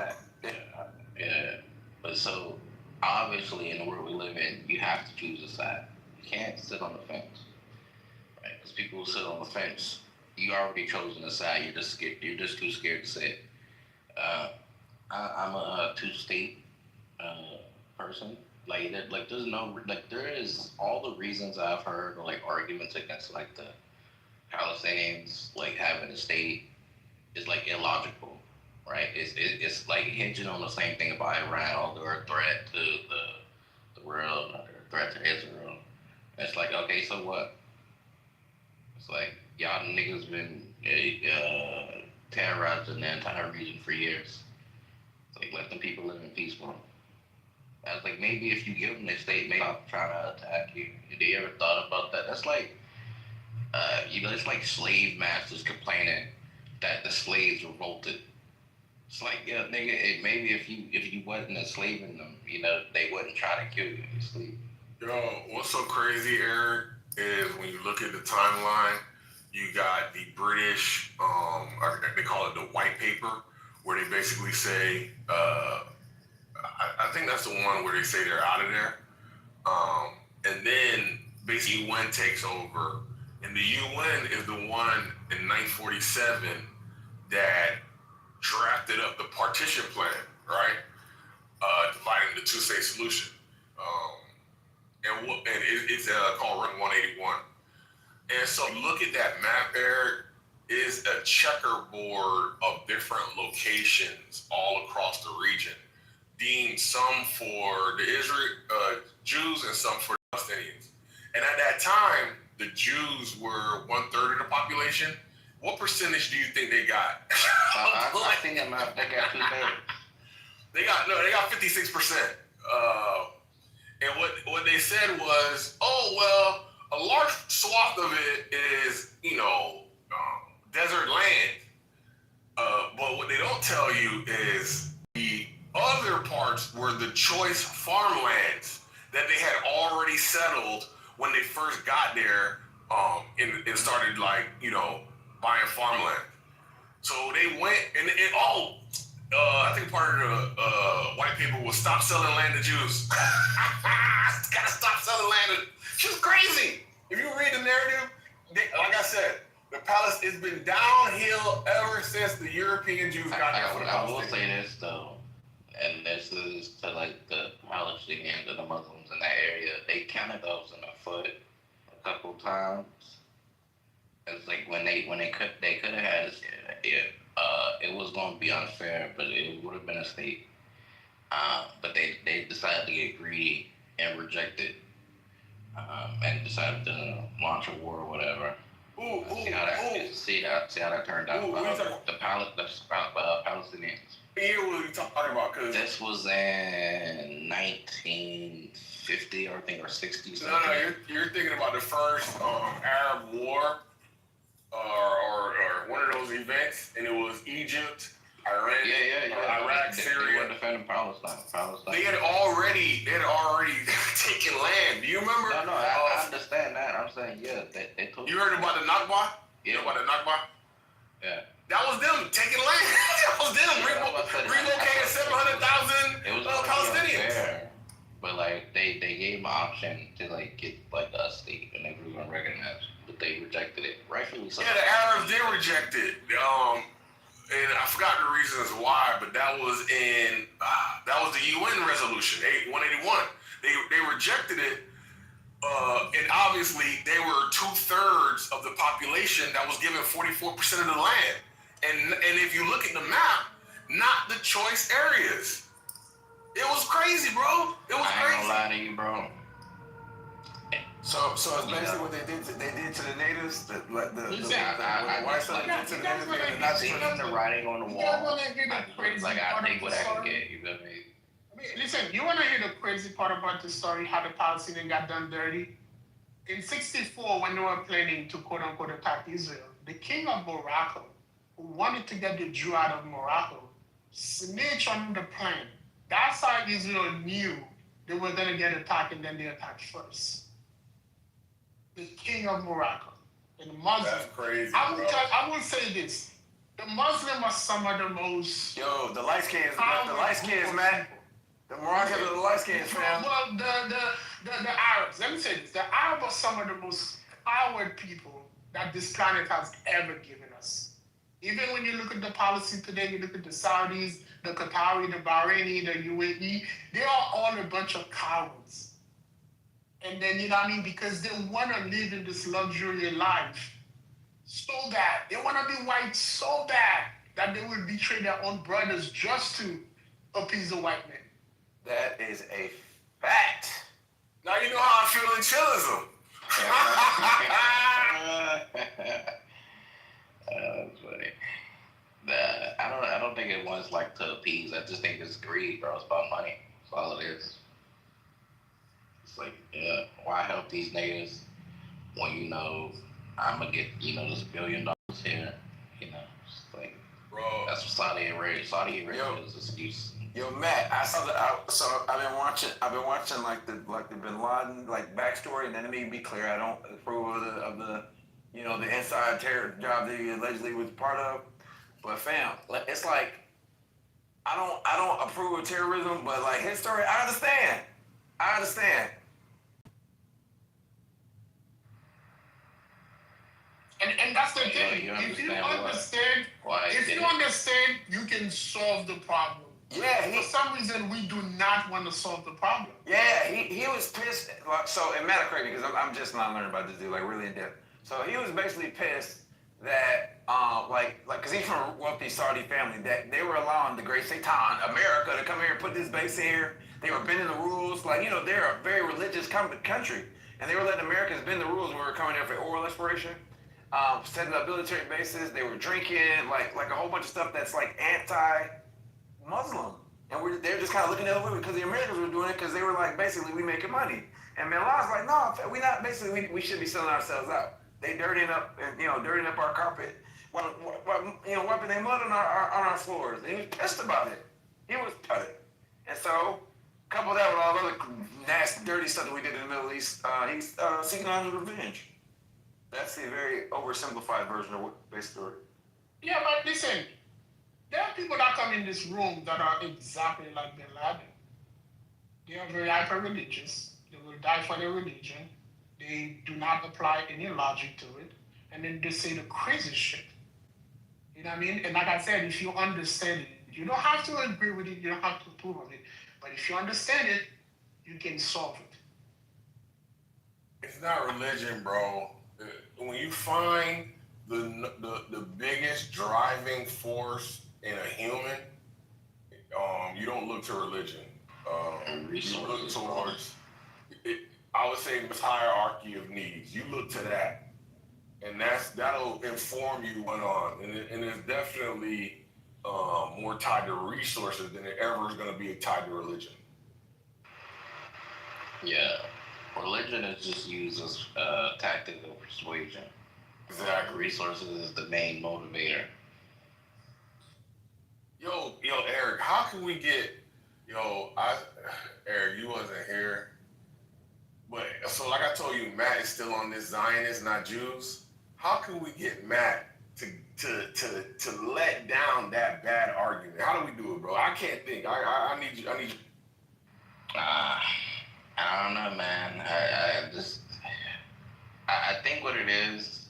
Yeah. But so, obviously, in the world we live in, you have to choose a side. You can't sit on the fence. Right? Because people who sit on the fence, you already chosen a side. You're just scared. You're just too scared to say it. I'm a two-state person. There is all the reasons I've heard, or like arguments against like the Palestinians like having a state is like illogical, right? It's like hinging on the same thing about Iran, or a threat to the world, or a threat to Israel. And it's like, okay, so what? It's like y'all niggas been terrorizing the entire region for years. It's like, let them people live in peace, bro. I was like, maybe if you give them their state, maybe I'll try to attack you. Have you ever thought about that? That's like, it's like slave masters complaining that the slaves revolted. It's like, yeah, nigga, maybe if you wasn't enslaving them, they wouldn't try to kill you in your sleep. Yo, what's so crazy, Eric, is when you look at the timeline, you got the British, they call it the white paper, where they basically say, I think that's the one where they say they're out of there. And then basically UN takes over. And the UN is the one in 1947 that drafted up the partition plan, right? Dividing the two-state solution. It's called Ring 181. And so look at that map, Eric. Is a checkerboard of different locations all across the region, deemed some for the Jews and some for the Palestinians. And at that time, the Jews were 1/3 of the population. What percentage do you think they got? I think they got 2/3. They got 56%. And what they said was, oh well, a large swath of it is desert land. But what they don't tell you is the other parts were the choice farmlands that they had already settled when they first got there, and started buying farmland. So they went I think part of the white people was stop selling land to Jews. Gotta stop selling land. It's just crazy. If you read the narrative, like I said, it's been downhill ever since the European Jews got there for the I will Palestinians. say this though, and this is to like the Palestinians and the Muslims in that area. They counted those in the foot a couple times. It's like when they could have had it was going to be unfair, but it would have been a state. But they decided to get greedy and reject it, and decided to launch a war or whatever. See how that turned out. The Palestinians. Yeah, what are you talking about? Cause this was in 1950, I think, or 60. No, you're thinking about the first Arab War, or one of those events, and it was Egypt, Iran, Iraq, Syria. They were defending Palestine. They had already taken land. Do you remember? No, I understand that. I'm saying, they took. You heard about the Nakba? Yeah. You know about the Nakba? Yeah. That was them taking land. That was them relocating 700,000 Palestinians. Unfair, but they gave them an option to get a state, and they were going to recognize, but they rejected it, rightfully so. Yeah, the Arabs did reject it. And I forgot the reasons why, but that was the UN resolution 181. They rejected it, and obviously they were 2/3 of the population that was given 44% of the land. And if you look at the map, not the choice areas. It was crazy, bro. It was crazy. I ain't gonna lie to you, bro. So it's basically what they did to the natives, the white side did to the natives, and not seeing the writing on the wall. I take what I can get. You feel me? I mean, listen, you want to hear the crazy part about the story, how the Palestinians got done dirty? In 1964, when they were planning to quote-unquote attack Israel, the king of Morocco, who wanted to get the Jew out of Morocco, snitched on the plan. That's how Israel knew they were going to get attacked, and then they attacked first. The king of Morocco. And the Muslims. That's crazy, I will say this. The Muslims are some of the most... Yo, the light skins, man. The Moroccans are the light skins, fam. Well, the Arabs. Let me say this. The Arabs are some of the most coward people that this planet has ever given us. Even when you look at the policy today, you look at the Saudis, the Qatari, the Bahraini, the UAE, they are all a bunch of cowards. And then, you know what I mean? Because they want to live in this luxury life so bad. They want to be white so bad that they will betray their own brothers just to appease the white man. That is a fact. Now you know how I feel in chillism. That's funny. I don't think it was to appease. I just think it's greed, bro. It's about money. That's all it is. It's why help these niggas when you know I'm gonna get this $1 billion here. It's like Bro, that's what Saudi Arabia is excuse. Yo, Matt, I saw I've been watching like the Bin Laden like backstory, and then let me be clear, I don't approve of the the inside terror job that he allegedly was part of. But fam, it's like I don't approve of terrorism, but like his story, I understand. And that's the thing. You If you understand understand, you can solve the problem. Yeah, For some reason, we do not want to solve the problem. Yeah, he was pissed. So, and Matt, crazy because I'm just not learning about this dude like really in depth. So he was basically pissed that because he's from a wealthy Saudi family that they were allowing the Great Satan, America, to come here and put this base here. They were bending the rules. They're a very religious country, and they were letting Americans bend the rules when we were coming here for oil exploration, setting up military bases. They were drinking like a whole bunch of stuff that's like anti-Muslim. And they're just kind of looking the other way because the Americans were doing it because they were like, basically, we making money. And Bin Laden's like, no, we not. Basically, we should be selling ourselves out. They dirtying up, dirtying up our carpet, wiping their mud on our floors. And he was pissed about it. He was pissed. And so, couple that with all the other nasty, dirty stuff that we did in the Middle East, he's seeking out his revenge. That's a very oversimplified version of what basically. Yeah, but listen. There are people that come in this room that are exactly like Bin Laden. They are very hyper-religious. They will die for their religion. They do not apply any logic to it. And then they say the crazy shit. You know what I mean? And like I said, if you understand it, you don't have to agree with it. You don't have to approve of it. But if you understand it, you can solve it. It's not religion, bro. When you find the biggest driving force in a human, you don't look to religion. You look towards, I would say, this hierarchy of needs. You look to that, and that'll inform you what's on. And it's definitely more tied to resources than it ever is going to be tied to religion. Yeah, religion is just used as a tactic of persuasion. Exactly. Resources is the main motivator. Yo, Eric, how can we get, Eric, you wasn't here, but so like I told you, Matt is still on this Zionists, not Jews. How can we get Matt to let down that bad argument? How do we do it, bro? I can't think. I need you. I don't know, man. I think what it is,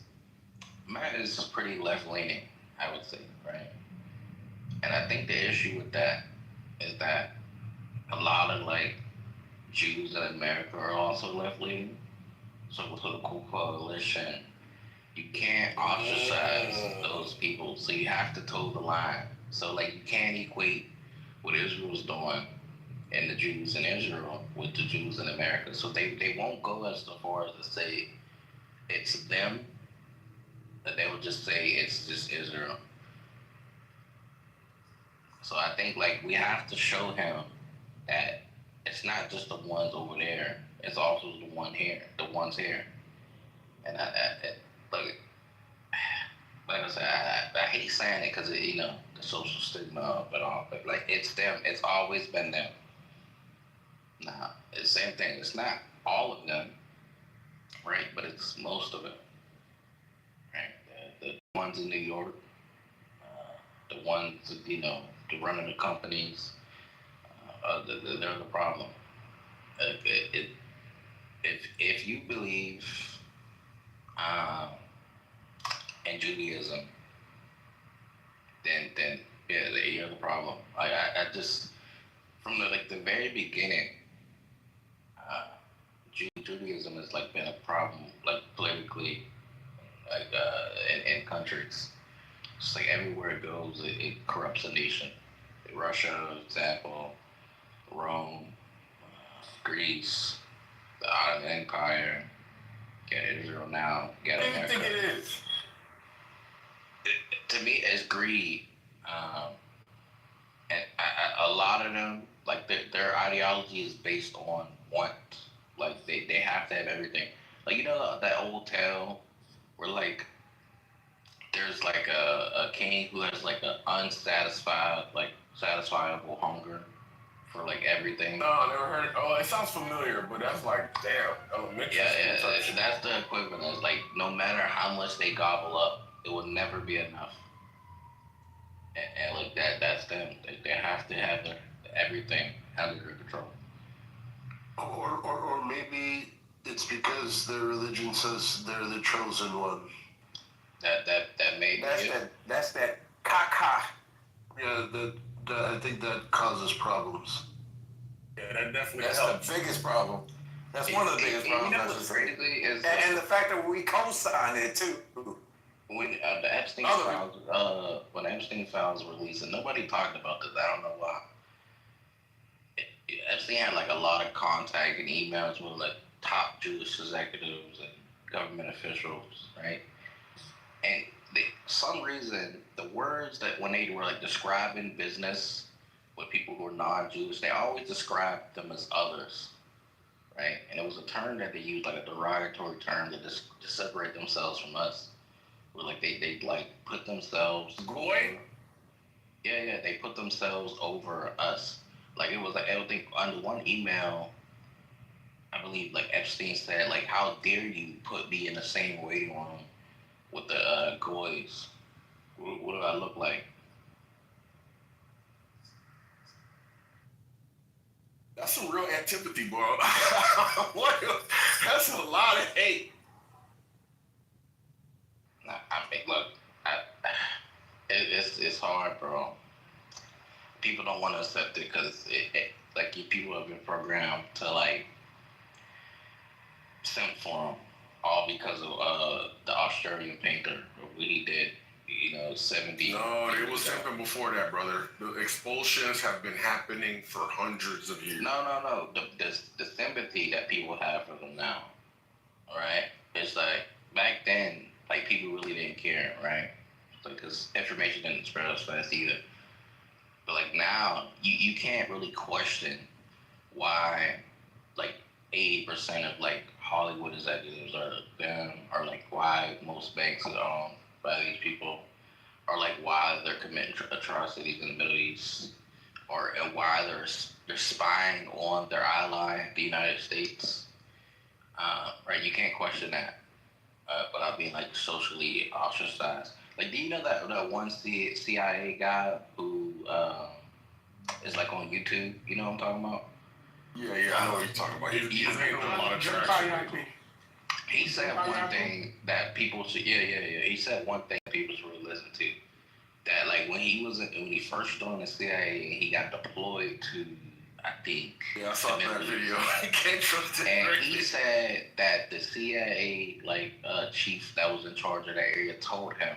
Matt is pretty left-leaning, I would say, right? And I think the issue with that is that a lot of Jews in America are also left-leaning. So with the coalition, you can't ostracize those people. So you have to toe the line. So you can't equate what Israel's doing and the Jews in Israel with the Jews in America. So they won't go as far as to say it's them. That they would just say it's just Israel. So I think we have to show him that it's not just the ones over there; it's also the ones here. And like I said, I hate saying it because the social stigma of it all. But it's them. It's always been them. Nah, it's the same thing. It's not all of them, right? But it's most of it. The ones in New York, the ones the running the companies, they're the problem. If you believe in Judaism, then yeah, you're the problem. I just from the very beginning, Judaism has been a problem politically. In countries. It's everywhere it goes, it corrupts a nation. Russia, for example, Rome, Greece, the Ottoman Empire, Israel now, What do you think it is? To me, it's greed. And a lot of them, their ideology is based on want. They have to have everything. That old tale we're like there's like a king who has like an unsatisfied, like satisfiable hunger for like everything. No, I never heard. Oh, it sounds familiar, but that's like damn elementary Yeah, school type shit. that's the equivalent. It's like no matter how much they gobble up, it will never be enough. And like that's them. They have to have everything under their control. Or maybe it's because their religion says they're the chosen one. That may be it. That's that caca. Yeah, that I think that causes problems. Yeah, that definitely That's helps. the biggest problem. That's one of the biggest You know problems. what's crazy is And the fact that we co-sign it too. when the Epstein files, when Epstein files were released, and nobody talked about this. I don't know why. Epstein had like a lot of contact and emails with like top Jewish executives and government officials, right? And some reason, the words that when they were like describing business with people who were non-Jewish, they always described them as others, right? And it was a term that they used, like a derogatory term to just separate themselves from us. Where like they like put themselves. Goy? Yeah, they put themselves over us. Like it was like I think under one email, I believe like Epstein said like, "How dare you put me in the same waiting room with the goys? What do I look like?" That's some real antipathy, bro. What? That's a lot of hate. I mean, look, it's hard, bro. People don't want to accept it because like you people have been programmed to like simp for him, all because of the Australian painter, what he did, 70. No, it was simping before that, brother. The expulsions have been happening for hundreds of years. No. The sympathy that people have for them now, right? It's like back then, like people really didn't care, right? Because information didn't spread as fast either. But like now, you can't really question why like 80% of like Hollywood executives are them, or like why most banks are owned by these people, or like why they're committing atrocities in the Middle East, and why they're spying on their ally, the United States. Right? You can't question that without being like socially ostracized. Like, do you know that one CIA guy who is like on YouTube? You know what I'm talking about? Yeah, I know what you're talking about. He's making a lot of traction. He said one thing that people should. Yeah. He said one thing people should really listen to. That like when he first joined the CIA, he got deployed to, I think. Yeah, I saw that video. I can't trust it. And he said that the CIA chief that was in charge of that area told him,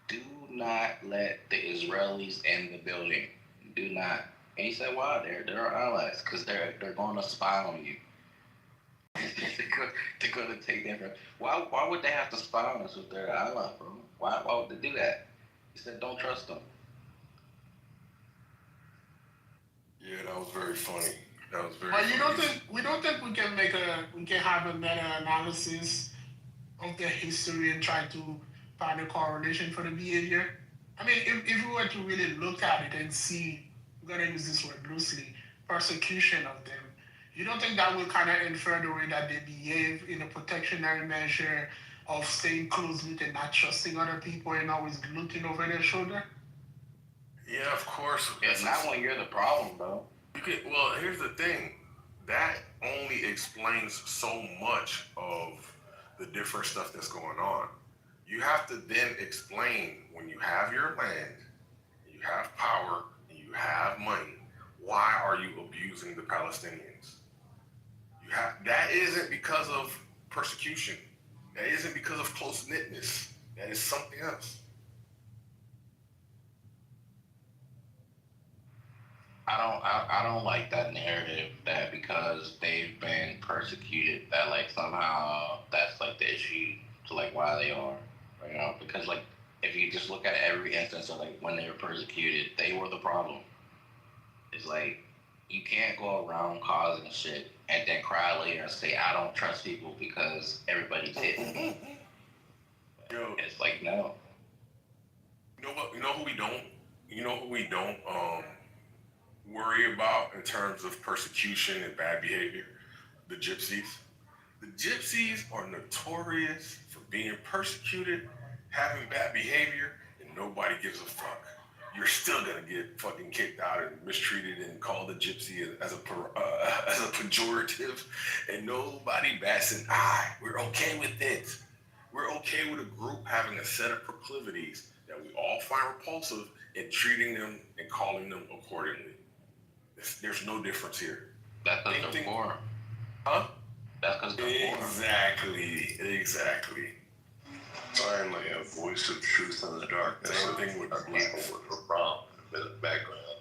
"Do not let the Israelis in the building. Do not." And he said, "Why? They're our allies because they're going to spy on you. they're going to take them. Why would they have to spy on us if they're our ally, bro? Why would they do that?" He said, "Don't trust them." Yeah, that was very funny. But we don't think we can have a meta analysis of the history and try to find a correlation for the behavior? I mean, if we were to really look at it and see, I'm gonna use this word loosely, persecution of them, you don't think that will kind of infer the way that they behave in a protectionary measure of staying close with and not trusting other people and always looking over their shoulder? Yeah, of course. It's not when you're the problem, bro. Well, here's the thing. That only explains so much of the different stuff that's going on. You have to then explain when you have your land, you have power, and you have money, why are you abusing the Palestinians? That isn't because of persecution. That isn't because of close-knitness. That is something else. I don't like that narrative that because they've been persecuted that like somehow that's like the issue to like why they are, because like if you just look at every instance of like when they were persecuted, they were the problem. It's like you can't go around causing shit and then cry later and say I don't trust people because everybody's hitting me. Yo, it's like no. you know what? You know who we don't worry about in terms of persecution and bad behavior? The gypsies. The gypsies are notorious for being persecuted, having bad behavior, and nobody gives a fuck. You're still gonna get fucking kicked out and mistreated and called a gypsy as a pejorative, and nobody bats an eye. We're okay with it. We're okay with a group having a set of proclivities that we all find repulsive and treating them and calling them accordingly. There's no difference here. That's because they're poor. Huh? That's because they're poor. Exactly. Finally, a voice of truth in the darkness. Same thing with people were wrong in the background.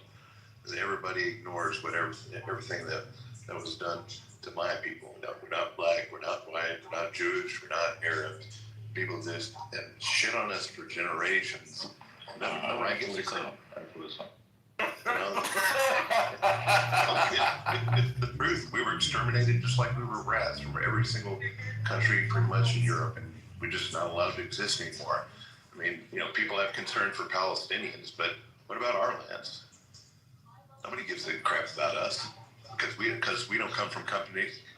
Everybody ignores everything that was done to my people. No, we're not black, we're not white, we're not Jewish, we're not Arab. People just and shit on us for generations. No, I give a crap. It's the truth. We were exterminated just like we were rats from every single country pretty much in Europe, and we're just not allowed to exist anymore. I mean, people have concern for Palestinians, but what about our lands? Nobody gives a crap about us because we don't come from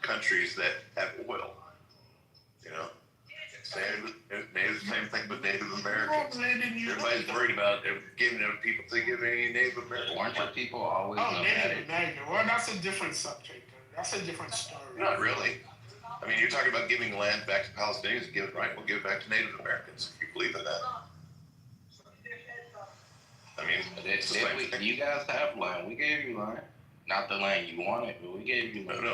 countries that have oil. Same thing with Native Americans. Everybody's worried about giving people to give any Native Americans. Weren't your people always Native American. Well, that's a different subject. That's a different story. Not really. I mean, you're talking about giving land back to Palestinians and give it right. We'll give it back to Native Americans if you believe in that. I mean, you guys have land. We gave you land. Not the land you wanted, but we gave you land. No.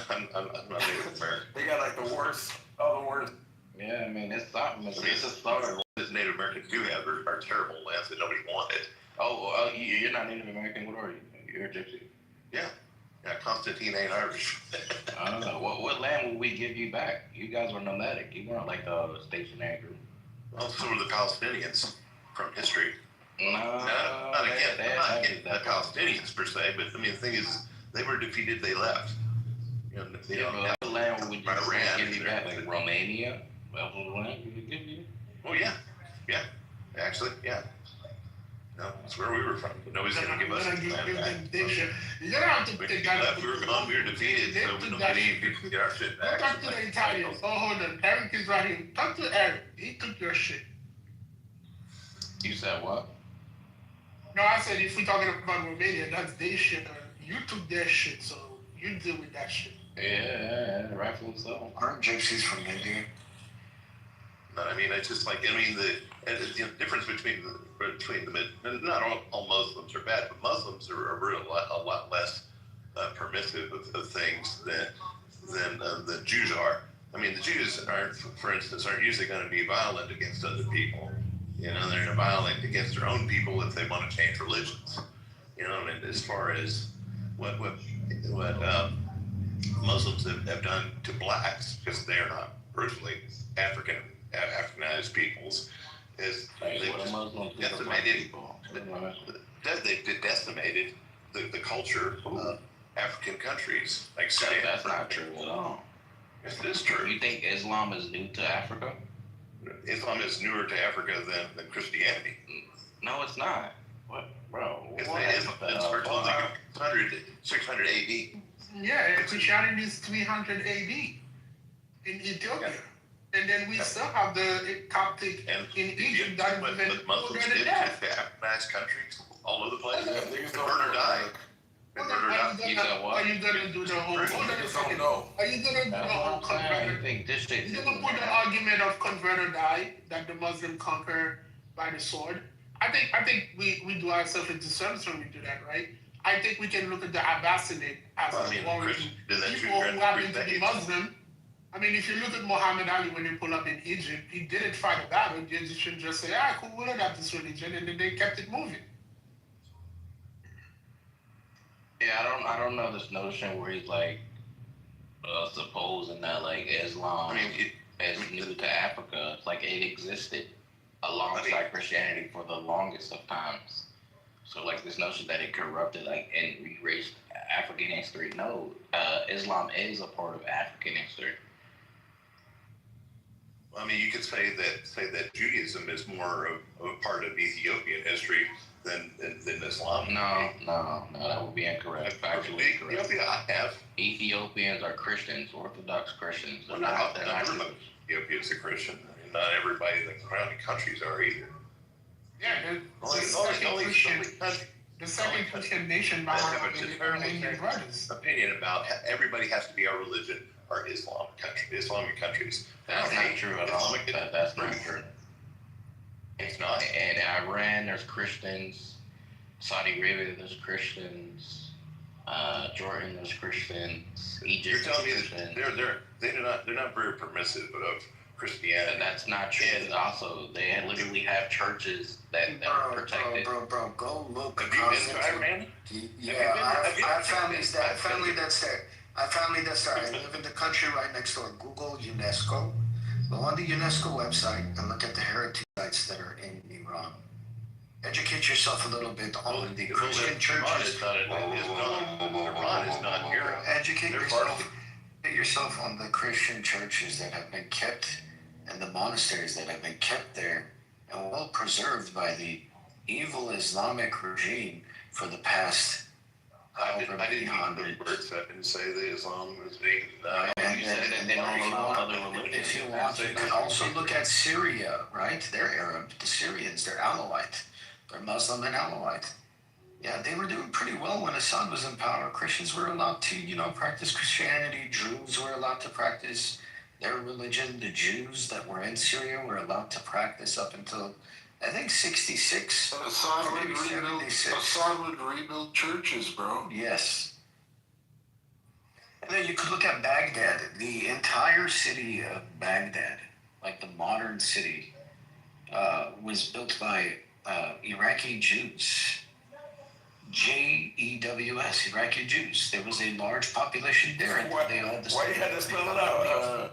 I'm not Native American. They got like the worst of the worst. Yeah, I mean, it's something. It's a start. The Native Americans do have are terrible lands that nobody wanted. You're not Native American. What are you? You're a gypsy. Yeah, Constantine ain't Irish. I don't know. What land would we give you back? You guys were nomadic. You weren't like the stationary group. Well, so were the Palestinians from history. Not against the Palestinians per se, but I mean, the thing is, they were defeated. They left. What land would we give you back? Like Romania? What land would we give you? Oh yeah. Actually, yeah. No, that's where we were from. But nobody's gonna give us land back. You don't have to think that. We were gone. We were defeated. So we don't get any people to get our shit back. Talk to the Italians. Oh, hold on. Eric is right here. Talk to Eric. He took your shit. You said what? No, I said if we're talking about Romania, that's their shit. You took their shit, so you deal with that shit. Yeah, rightfully so. Aren't gypsies from India? No, I mean, it's just like, the difference between not all Muslims are bad, but Muslims are a lot less permissive of things than the Jews are. I mean, the Jews for instance, aren't usually going to be violent against other people. They're violent against their own people if they want to change religions. And as far as what Muslims have done to blacks, because they are not personally Africanized peoples, is they've decimated the culture of African countries. Like that's not true at all. Yes, it is true. You think Islam is new to Africa? Islam is newer to Africa than Christianity. No, it's not. What, bro? It's virtually 600 AD. Yeah, Christianity is 300 AD in Ethiopia. Yeah. And then we still have the Coptic in Egypt that is even older than that. Africanized countries all over the place. Burn or die. Are you gonna do the whole? Hold on a second. Are you gonna do the whole convert? You're gonna put the argument of convert or die that the Muslim conquer by the sword. I think we do ourselves a disservice when we do that, right? I think we can look at the Abbasidate as people who happen to be Muslim. I mean, if you look at Muhammad Ali when he pulled up in Egypt, he didn't fight a battle. The Egyptians just say, cool, we'll adopt this religion, and then they kept it moving. Yeah, I don't know this notion where he's like supposing that like Islam is new to Africa. It's like it existed alongside Christianity for the longest of times. So like this notion that it corrupted and erased African history. No, Islam is a part of African history. I mean, you could say that Judaism is more of a part of Ethiopian history than Islam. No, that would be incorrect. Factually incorrect. Ethiopia, I have. Ethiopians are Christians, Orthodox Christians. Well, not everybody. Ethiopia is a Christian. I mean, not everybody in the surrounding countries are either. Yeah, the second Christian nation behind the Armenian brothers. Opinion about everybody has to be our religion or Islamic countries. That's not true at all. That's not true. It's not. In Iran, there's Christians. Saudi Arabia, there's Christians. Jordan, there's Christians. Egypt, You're telling me Christians. that they're not very permissive of Christianity. And that's not true. And also, they literally have churches that are protected. Bro, go look. Have you been to Iran? Yeah, I have family that's there. I have family that's there. I live in the country right next door. Google UNESCO. Go on the UNESCO website and look at the heritage sites that are in Iran. Educate yourself a little bit on the Christian churches. Iran is not Europe. Educate yourself on the Christian churches that have been kept and the monasteries that have been kept there and well preserved by the evil Islamic regime for the past however many hundred. I didn't say that Islam was being. If you want, you can also look at Syria, right? They're Arab. The Syrians, they're Alawite. They're Muslim and Alawite. Yeah, they were doing pretty well when Assad was in power. Christians were allowed to, practice Christianity. Jews were allowed to practice their religion. The Jews that were in Syria were allowed to practice up until, I think, 66. Assad would rebuild churches, bro. Yes. And then you could look at Baghdad. The entire city of Baghdad, like the modern city, was built by Iraqi Jews. Jews, Iraqi Jews. There was a large population there, and they all decided. Why you had to spell it out?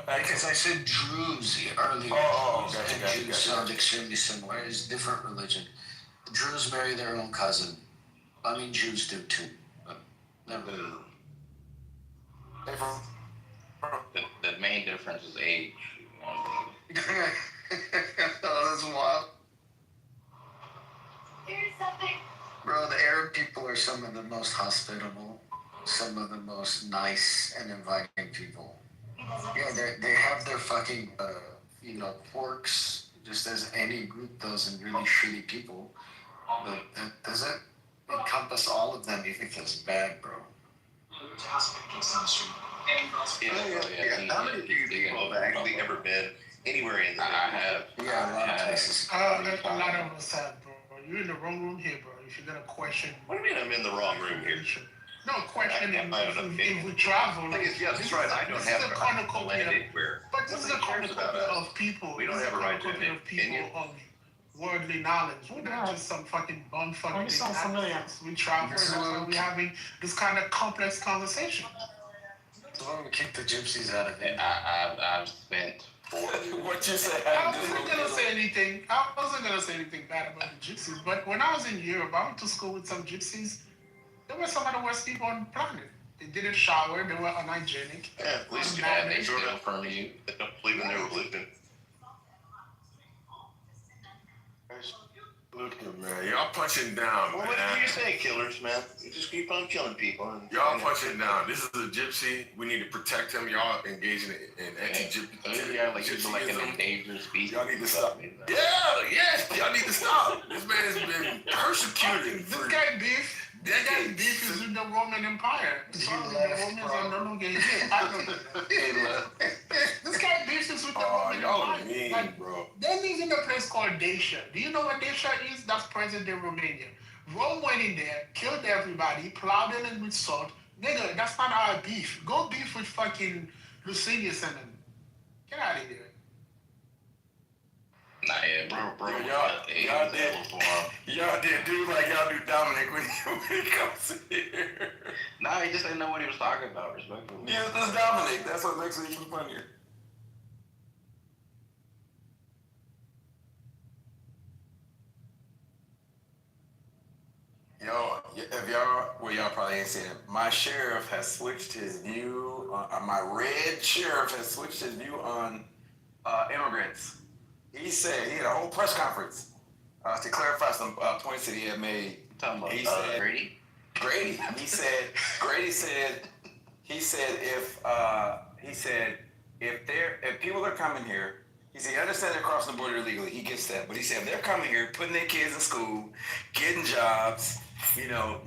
Because I said Druze earlier. Gotcha. Jews sound extremely similar. It's a different religion. The Druze marry their own cousin. I mean, Jews do too. But never. The main difference is age. Oh, that's wild. Here's something. Bro, the Arab people are some of the most hospitable, some of the most nice and inviting people. Yeah, they have their fucking, quirks, just as any group does, and really shitty people. But that doesn't encompass all of them, even if it's bad, bro. How many of you people have actually ever been anywhere in the I have. Yeah, a lot of places. A lot of us have, bro. You're in the wrong room here, bro. If you're gonna question. What do you mean I'm in the wrong room here? No, questioning if we travel. Yeah, that's right. I don't have a cornucopia. anywhere. But this is a cornucopia of people. We don't have a right to an of people opinion. of worldly knowledge. We're not just some fucking bum-fucking thing. We travel, that's why we're having this kind of complex conversation. So why don't we kick the gypsies out of it? I've spent 4 years. What you said? I wasn't gonna say anything bad about the gypsies, but when I was in Europe, I went to school with some gypsies. They were some of the worst people on the planet. They didn't shower, they were unhygienic. Yeah, at least They steal from you. They don't believe in their religion. Look, man, y'all punching down, Well, man. what do you say, killers, man? You just keep on killing people. Y'all punching down. This is a gypsy. We need to protect him. Y'all engaging in anti-gypsy. Yeah, like you're like an endangered species. Y'all need to stop. Yes, y'all need to stop. This man has been persecuted. This guy beef is with the Roman Empire. Sorry, the Romans are no longer here. This guy beef is with the Roman y'all Empire. mean, Like, bro. they live in a place called Dacia. Do you know what Dacia is? That's present-day Romania. Rome went in there, killed everybody, plowed it with salt. Nigga, that's not our beef. Go beef with fucking Licinius and them. Get out of here. Nah, yeah, bro. Y'all did do like y'all do Dominic when he comes here. Nah, he just didn't know what he was talking about, respectfully. Yeah, that's Dominic. That's what makes it even funnier. Y'all probably ain't seen it. My sheriff has switched his view. My red sheriff has switched his view on immigrants. He said he had a whole press conference to clarify some points that he had made. Talking about He said Grady. Grady. Grady said if people are coming here, he said, he understands they're crossing the border illegally. He gets that. But he said, if they're coming here, putting their kids in school, getting jobs,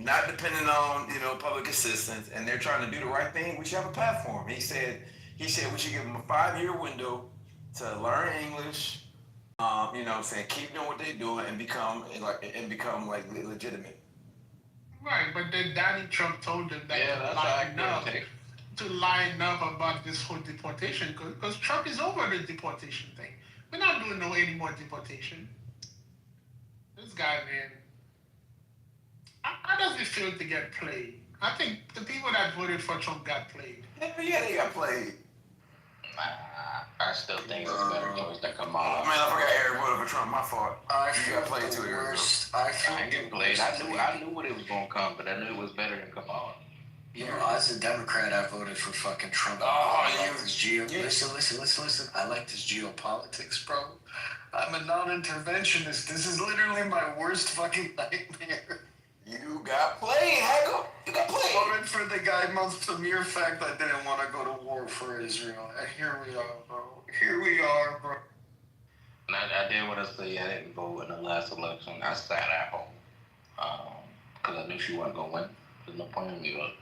not depending on, public assistance, and they're trying to do the right thing, we should have a path for them. He said we should give them a 5-year window to learn English, saying keep doing what they're doing and become legitimate. Right, but then Donald Trump told them that to line up about this whole deportation, because Trump is over the deportation thing. We're not doing any more deportation. This guy, man, how does it feel to get played? I think the people that voted for Trump got played. Yeah, they got played. I still think it's a better choice than Kamala. Man, I forgot Eric voted for Trump. My fault. You got played too, Eric. I get played. I knew what it was gonna come, but I knew it was better than Kamala. As a Democrat, I voted for fucking Trump. Listen. I like this geopolitics, bro. I'm a non-interventionist. This is literally my worst fucking nightmare. You got played, Hagel. You got played. Voted for the guy month the mere fact I didn't want to go to war for Israel. And here we are, bro. And I did want to say I didn't vote in the last election. I sat at home because I knew she wasn't gonna win. There's no point in me voting.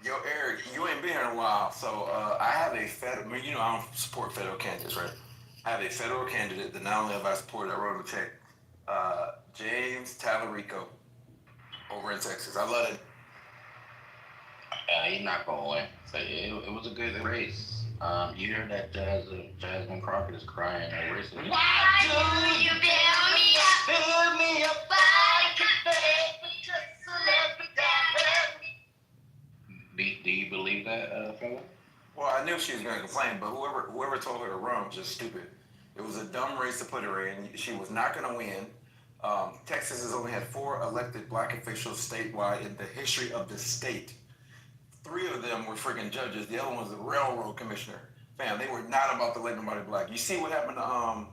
Yo, Eric, you ain't been here in a while, so I have a federal. I don't support federal candidates, right? I have a federal candidate that not only have I supported, I wrote him a check. James Tallarico over in Texas. I love it. He's not gonna win. So it was a good race. You heard that Jasmine Crockett is crying at racism. Why do you build me up? Build me up. Do you believe that, fella? Well, I knew she was going to complain, but whoever told her to run was just stupid. It was a dumb race to put her in. She was not going to win. Texas has only had 4 elected black officials statewide in the history of the state. 3 of them were freaking judges. The other one was the railroad commissioner. Fam, they were not about to let nobody black. You see what happened to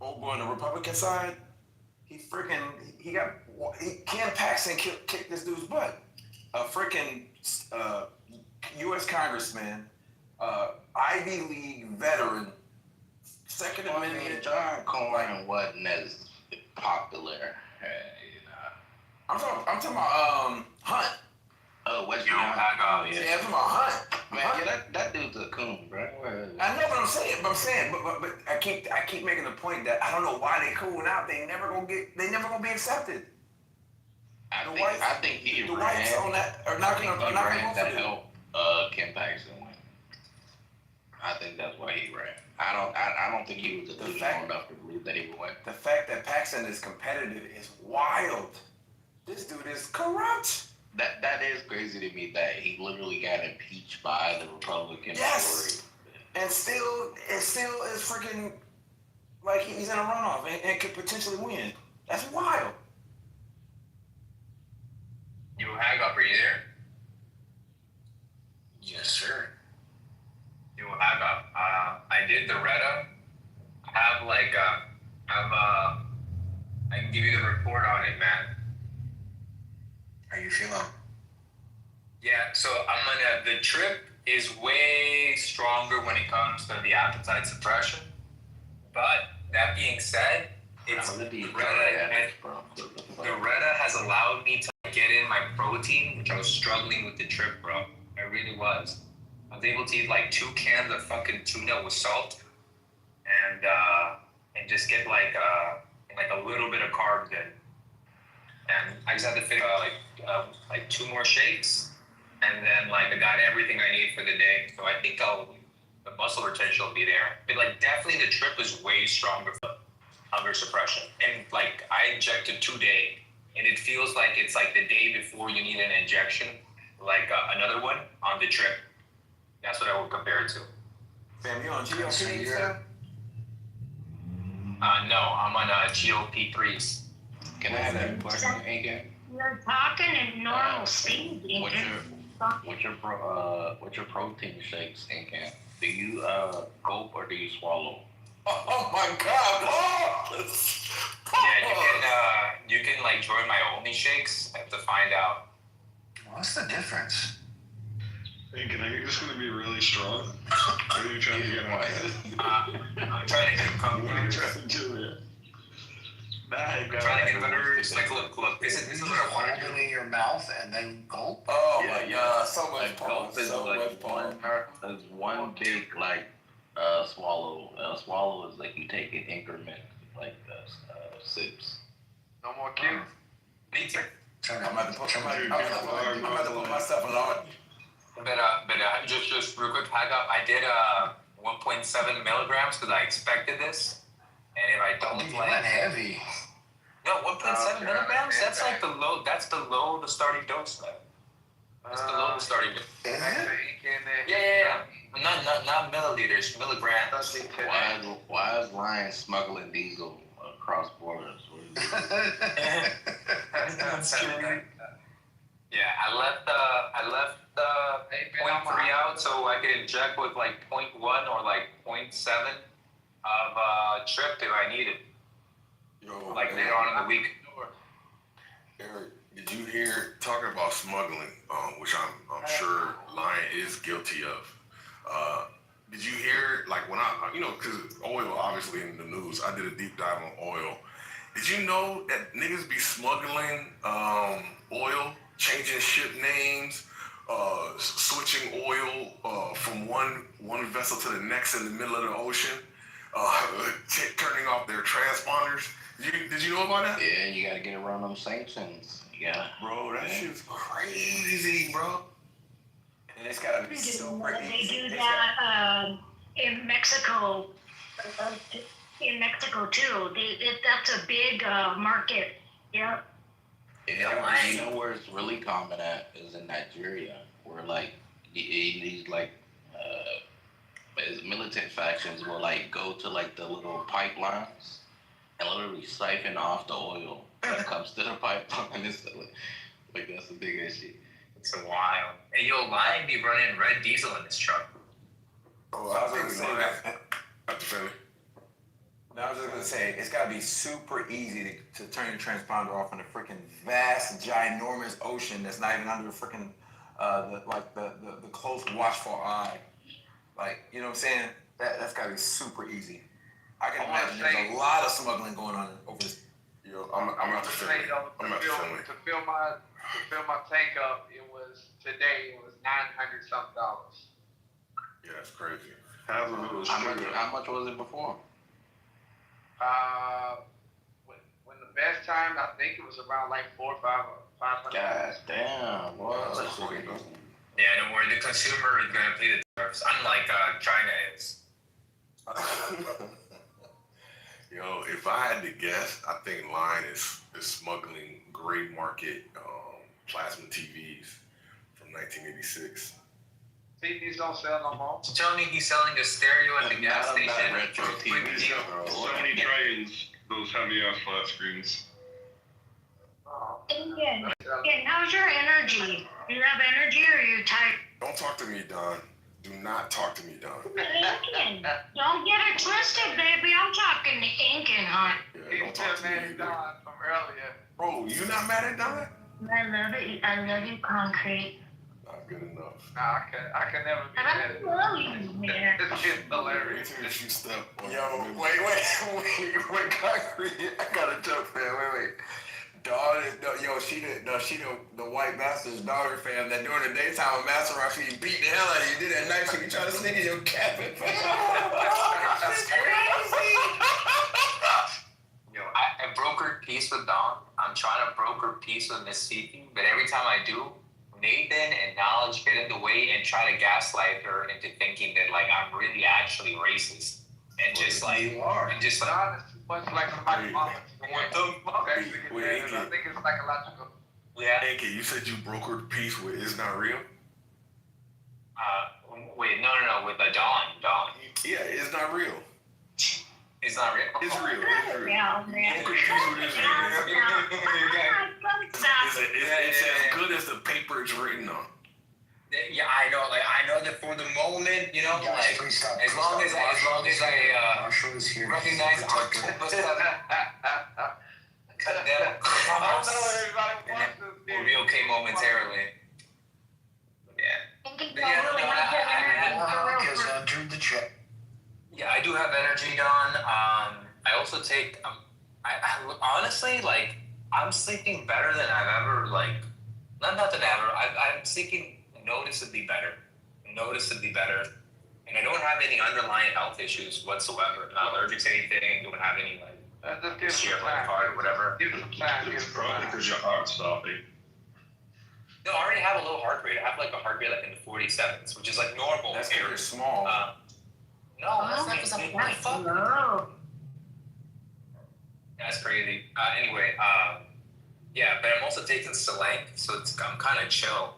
old boy on the Republican side? Ken Paxton kicked this dude's butt. A freaking U.S. Congressman, Ivy League veteran, Second Amendment. John Cornyn wasn't as popular. I'm talking about Hunt. Oh, West Virginia. Yeah, I'm talking about Hunt. Man, that dude's a coon, bro. I know what I'm saying, but I keep making the point that I don't know why they cooling out. They never gonna be accepted. I think he the whites on that are not gonna vote for him. Help Ken Paxton win. I think that's why he ran. I don't think he was delusional enough to believe that he would win. The fact that Paxton is competitive is wild. This dude is corrupt. That is crazy to me that he literally got impeached by the Republican Yes. And still is freaking like he's in a runoff and could potentially win. That's wild. You hang up, are you there? Yes, sir. You hang up. I did the Retta. I can give you the report on it, man. How you feeling? Yeah, so the trip is way stronger when it comes to the appetite suppression. But that being said, the Retta has allowed me to get in my protein, which I was struggling with the trip, bro. I really was. I was able to eat like 2 cans of fucking tuna with salt, and just get like a little bit of carbs in. And I just had to fit like 2 more shakes, and then I got everything I need for the day. So I think the muscle retention will be there. But definitely the trip is way stronger for hunger suppression. And I injected today, and it feels like it's like the day before you need an injection, another one on the trip. That's what I would compare it to. Fam, you on GLP? No, I'm on GLP-3s. Can I have that question again? You're talking in normal speed. What's your protein shakes in camp? Do you gulp or do you swallow? Oh my God! Oh! Yeah, you can like join my only shakes to find out. What's the difference? Hey, can I get this gonna be really strong? What are you trying to get out of it? I'm trying to get What are you trying to do here? I'm trying to get better. Like, look. This is what I want to do. Hold it in your mouth and then gulp. Oh my God! So much Like gulp porn. is So like much porn. one big like swallow. Swallow is like you take an increment like sips. No more Q. Me too. I'm about to put myself on all. But just real quick, back up. I did 1.7 milligrams because I expected this, and if I don't You went heavy. no 1.7 milligrams, that's like the low. That's below the starting dose, man. That's below the starting dose. Is it? Yeah. Not milliliters, milligrams. Why is Lion smuggling diesel across borders? Yeah, I left the 0.3 out so I could inject with like 0.1 or like 0.7 of trip if I need it. Yo, Like later on in the week. Eric, did you hear talking about smuggling, which I'm sure Lion is guilty of? Did you hear like when because oil obviously in the news. I did a deep dive on oil. Did you know that niggas be smuggling oil, changing ship names, switching oil from one vessel to the next in the middle of the ocean, turning off their transponders? Did you know about that? Yeah, you gotta get around them sanctions. Yeah, bro, that shit's crazy, bro. And it's gotta be super easy. They do that in Mexico. In Mexico too. That's a big market. Yeah. Yeah, you know where it's really common at is in Nigeria, where like these like militant factions will like go to like the little pipelines and literally siphon off the oil that comes to the pipeline. It's like that's a big issue. It's a wild. Hey, yo, Lion be running red diesel in this truck. Oh, I was gonna say that. Dr. Finley. No, I was just gonna say it's gotta be super easy to turn your transponder off in a freaking vast, ginormous ocean that's not even under a freaking the close watchful eye. Like, you know what I'm saying? That's gotta be super easy. I can imagine there's a lot of smuggling going on over this. Yo, I'm out to Finley. I'm out to Finley. To fill my tank up, it was $900 something. Yeah, that's crazy. Half of it was How much was it before? When the best time, I think it was around like 400 or 500. God damn, boy. Yeah, don't worry, the consumer is gonna pay the tariffs, unlike China is. Yo, if I had to guess, I think Lion is smuggling gray market plasma TVs from 1986. TVs don't sell no more. So tell me he's selling a stereo at the gas station. Retro TV, bro. Sony trains those heavy ass flat screens. Again, how's your energy? Do you have energy or are you tired? Don't talk to me, Don. Do not talk to me, Don. Incan. Don't get it twisted, baby. I'm talking to Incan, huh? Yeah, don't talk to me either. Don from earlier. Bro, you not mad at Don? I love you, Concrete. Not good enough. Nah, I can never be I love you, man. It's hilarious. Anything that you step on. Yo, wait, Concrete. I gotta jump, man. Wait. Dawn is the white master's daughter, fam. That during the daytime, master actually beat the hell out of you. Did at night, so you try to sneak in your cabin. That's crazy. Yo, I brokered peace with Dawn. I'm trying to broker peace with Miss Seeking, but every time I do, Nathan and Knowledge get in the way and try to gaslight her into thinking that like I'm really actually racist and just like You are. and just like Much like my mom. Wait, I think it's psychological. yeah. Anki, you said you brokered peace with It's Not Real? Wait, no, with the Dawn. Yeah, It's Not Real. It's not real. It's real. It's real. Yeah, man. Brokered peace with Israel. It's as good as the paper it's written on. Yeah, I know. Like I know for the moment, you know, Guys, like please stop. as long as I Marshall is here. recognize Protect her. cut them across, and we'll be okay momentarily. Yeah. Because entered the chat. Yeah, I do have energy, Don. I also take. I honestly like. I'm sleeping better than I've ever like. Not that ever. I'm sleeping noticeably better, and I don't have any underlying health issues whatsoever. I'm not allergic to anything. Don't have any like. Just give Share some my time. card or whatever. Give some time. It's probably because your heart's stopping. No, I already have a low heart rate. I have like a heart rate like in the 47s, which is like normal. That's because you're small. No, that's not fuck. No. That's crazy. Anyway, yeah, but I'm also taking Selenk, so I'm kind of chill.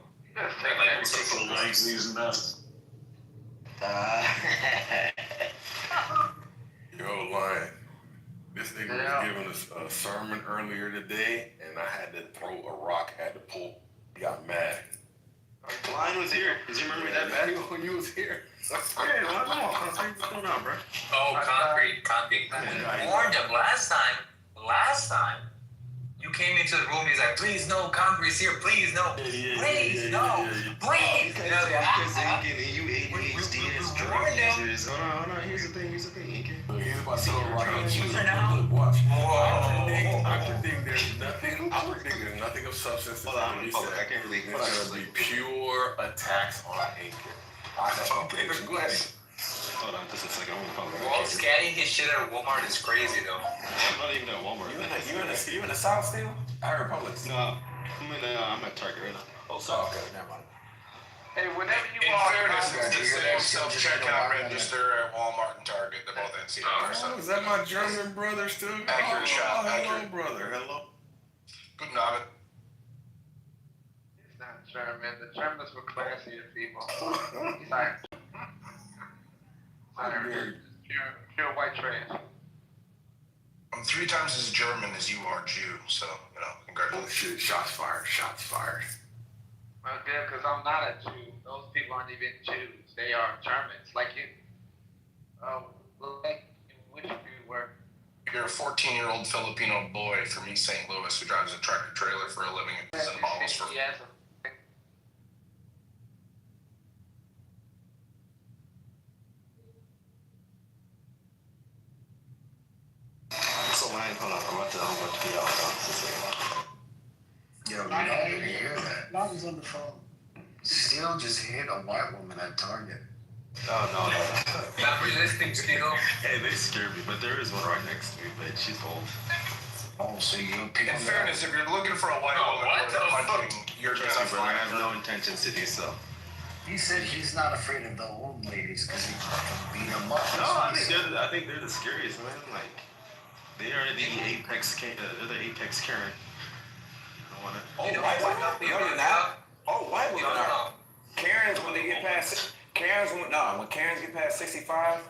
These nuts. Yo, Lion. This nigga was giving us a sermon earlier today, and I had to throw a rock at the pulp. He got mad. Lion was here. Does you remember me that bad? When you was here. What's going on, bro? Oh, concrete. I warned him last time. You came into the room, he's like, please no, concrete's here, please no. Please no. Please. You know, You ADHD is drug users. Hold on. Here's the thing. He's about to throw a rock at you. Look, watch. I predict there's nothing of substance. Hold on, I can't believe it. It's going to be pure attacks on Anchor. That's my prediction. Go ahead. Hold on, just a second. I'm gonna call Walt scanning his shit at Walmart is crazy though. I'm not even at Walmart. You in the South still? I heard Publix. No, I'm at Target right now. Oh, so okay, never mind. Hey, whenever you In walk fairness, out, it's the same self-checkout register at Walmart and Target. They're both NCR. So. Is that my German brother still? Accurate shot. Hello, Accurate. brother. Hello. Good Abend. it's not German. The Germans were classier people. Sorry. Pure white trash. I'm 3 times as German as you are Jew, so, you know, Oh, congratulations. shit. Shots fired. Well, good, because I'm not a Jew. Those people aren't even Jews. They are Germans. Like you. Like in which you were. You're a 14-year-old Filipino boy from East St. Louis who drives a tractor trailer for a living and sells bottles for. Yes. So Lion, hold on. I'm about to be out. Yo, you don't even hear that. Lonnie's on the phone. Still just hit a white woman at Target. Oh, no. Not resisting still. Hey, they scare me, but there is one right next to me, but she's old. Oh, so you don't pick In fairness, if you're looking for a white woman what worth the punching, you're Trust gonna me, brother, I find have her. no intentions to do so. He said he's not afraid of the old ladies because he can beat them up. No, I think they're the scariest, man. Like, they are the apex. They're the apex Karen. I wanna. Oh, You know, white women? you No, know, you're not. Oh, white women No. are. Karens, when they get past, when Karens get past 65,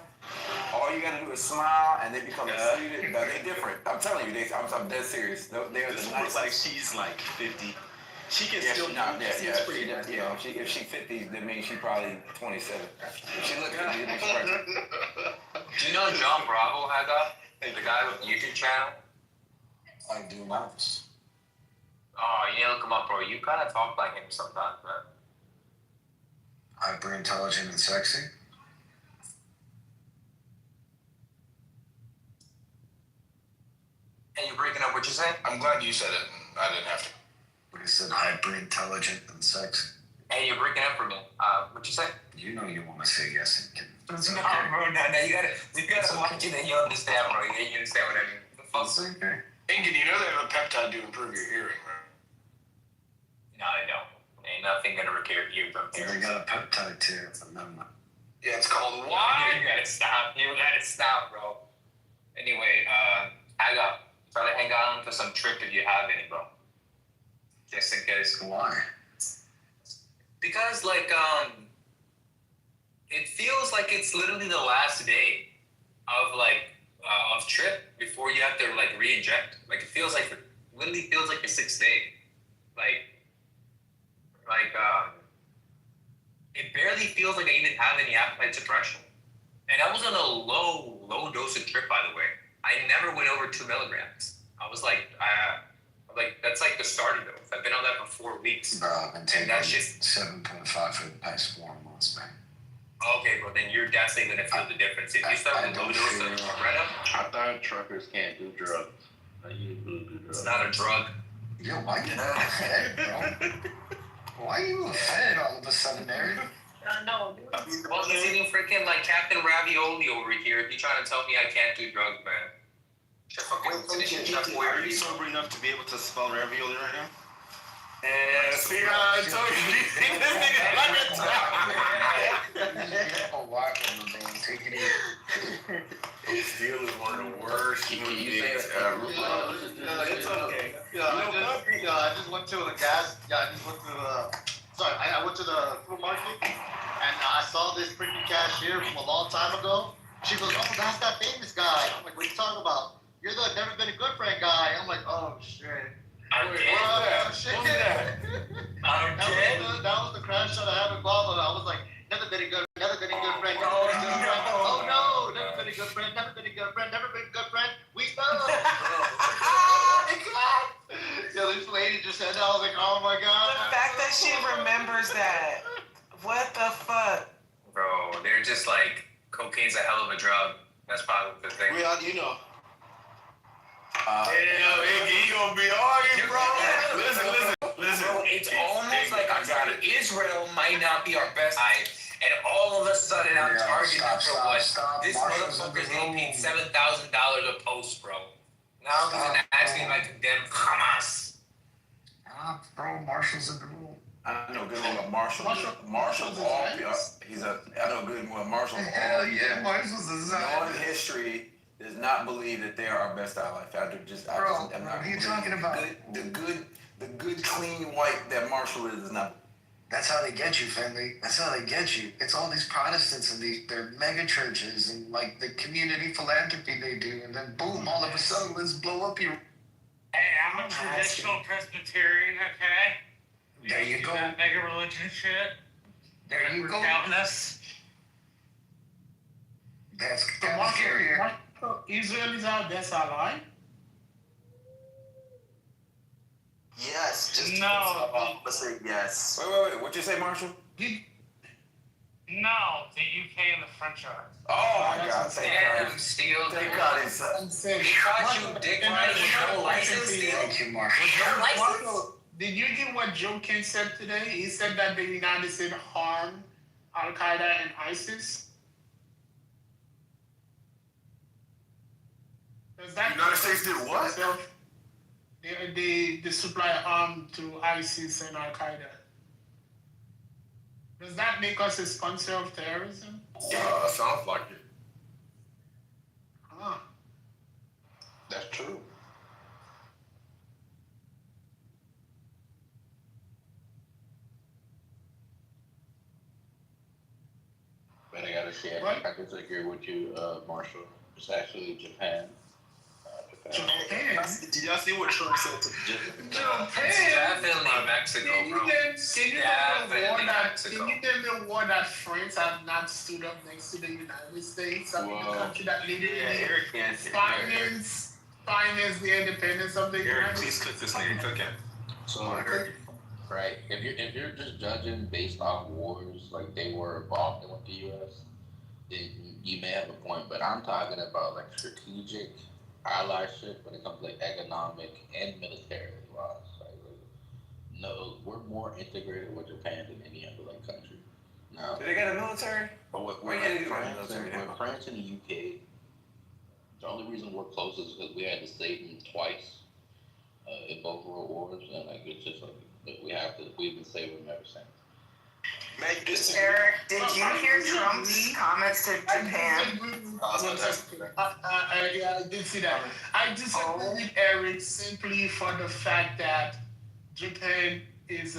all you gotta do is smile and they become excited. No, they different. I'm telling you, I'm dead serious. They're This the looks nicest. like she's like 50. She can Yeah, still if she 50, that means she probably 27. If she look 50, then she's pregnant. Do you know John Bravo had that? The guy with the YouTube channel? I do not. Oh, you need to look him up, bro. You kind of talk like him sometimes, man. Hyper intelligent and sexy. And you're breaking up what you said? I'm glad you said it, and I didn't have to. But he said hyper intelligent and sexy. Hey, you're breaking up for me. What you say? You know you want to say yes and can. It's No, okay. bro, no, you gotta watch it and you understand, bro. You understand what I mean. It's okay. Ingan, you know they have a peptide to improve your hearing, right? No, I don't. Ain't nothing gonna recur you from They here. got a peptide too. Remember. Yeah, it's called You why? gotta stop. You gotta stop, bro. Anyway, hang up. Try to hang on for some trip if you have any, bro. Just in case. Why? Because, like, it feels like it's literally the last day of, like, of trip before you have to, like, re-inject. Like, it literally feels like your 6th day. Like, it barely barely feels like I even have any appetite suppression. And I was on a low dosage trip, by the way. I never went over 2 milligrams. I was like, that's like the starting dose. I've been on that for 4 weeks. Bro, I've been taking that's just 7.5 for the past 4 months, man. Okay, bro, then you're definitely gonna feel the difference. If you start with low dose of Retta, I thought truckers can't do drugs. it's not a drug. Yo, why you fed, bro? Why you fed all of a sudden, Aaron? No, dude. Well, he's eating freaking like Captain Ravioli over here. If you're trying to tell me I can't do drugs, man. Are you sober enough to be able to spell ravioli right now? And see how I told you, this nigga like Take it easy. Steel is one of the worst human beings ever. It's okay. I just went to the gas. I just went to the. Sorry, I went to the supermarket and I saw this freaking cashier from a long time ago. She goes, "Oh, that's that famous guy." I'm like, "What are you talking about? You're the never been a good friend guy." I'm like, "Oh shit." I'm dead. Oh, shit. I'm dead. That was the crash shot I had with Baba. I was like, never been a good friend, never been a good friend. Oh no, never been a good friend, never been a good friend, never been a good friend. We spell. Yo, this lady just said that. I was like, oh my god. The fact that she remembers that. What the fuck? Bro, they're just like, cocaine's a hell of a drug. That's probably the thing. How do you know? Hell, Iggy, you gonna be arguing, bro? Listen. Bro, it's almost like Israel might not be our best eye, and all of a sudden I'm targeted for what? This motherfucker's getting paid $7,000 a post, bro. Now he's an actually like condemned Hamas. Bro, Marshall's in the room. I know good about Marshall. Marshall's all. I know good about Marshall. Hell yeah, Marshall's a zone. Knowing history does not believe that they are our best ally. I'm not. What are you talking about? The good, clean white that Marshall is not. That's how they get you, family. That's how they get you. It's all these Protestants and their mega churches and like the community philanthropy they do, and then boom, all of a sudden, let's blow up your. Hey, I'm a traditional Presbyterian, okay? There you go. That mega religion shit. There you go. Calvinists. That's scary. Israel is our best ally. Yes. Just no. Say yes. Wait. What you say, Marshall? No, the UK and the French are. Oh my God! Damn, Steel. Thank God it's. Got you, dick riding with no license, Steel. Thank you, Marshall. Marshall, did you hear what Joe Ken said today? He said that the United States harmed Al Qaeda and ISIS. Does that United States did what? They supply arms to ISIS and Al Qaeda. Does that make us a sponsor of terrorism? Sounds like it. Huh. That's true. But I gotta say, I disagree with you, Marshall. It's actually Japan. Japan? Did y'all see what Trump said to It's definitely Mexico, bro. Can you name the war that France have not stood up next to the United States? I mean, the country that literally finance the independence of the United States. Please cook this nigga cooking. So, right, if you're just judging based off wars like they were involved in with the U.S., then you may have a point. But I'm talking about like strategic allyship when it comes to like economic and military wise. Like, no, we're more integrated with Japan than any other like country. Now, Do they got a military? But what do they do with military? With France and the UK, the only reason we're close is because we had to save them twice in both world wars, and like it's just like we've been saving them ever since. Eric, did you hear Trump's comments to Japan? Yeah, I did see that. I disagree with Eric simply for the fact that Japan is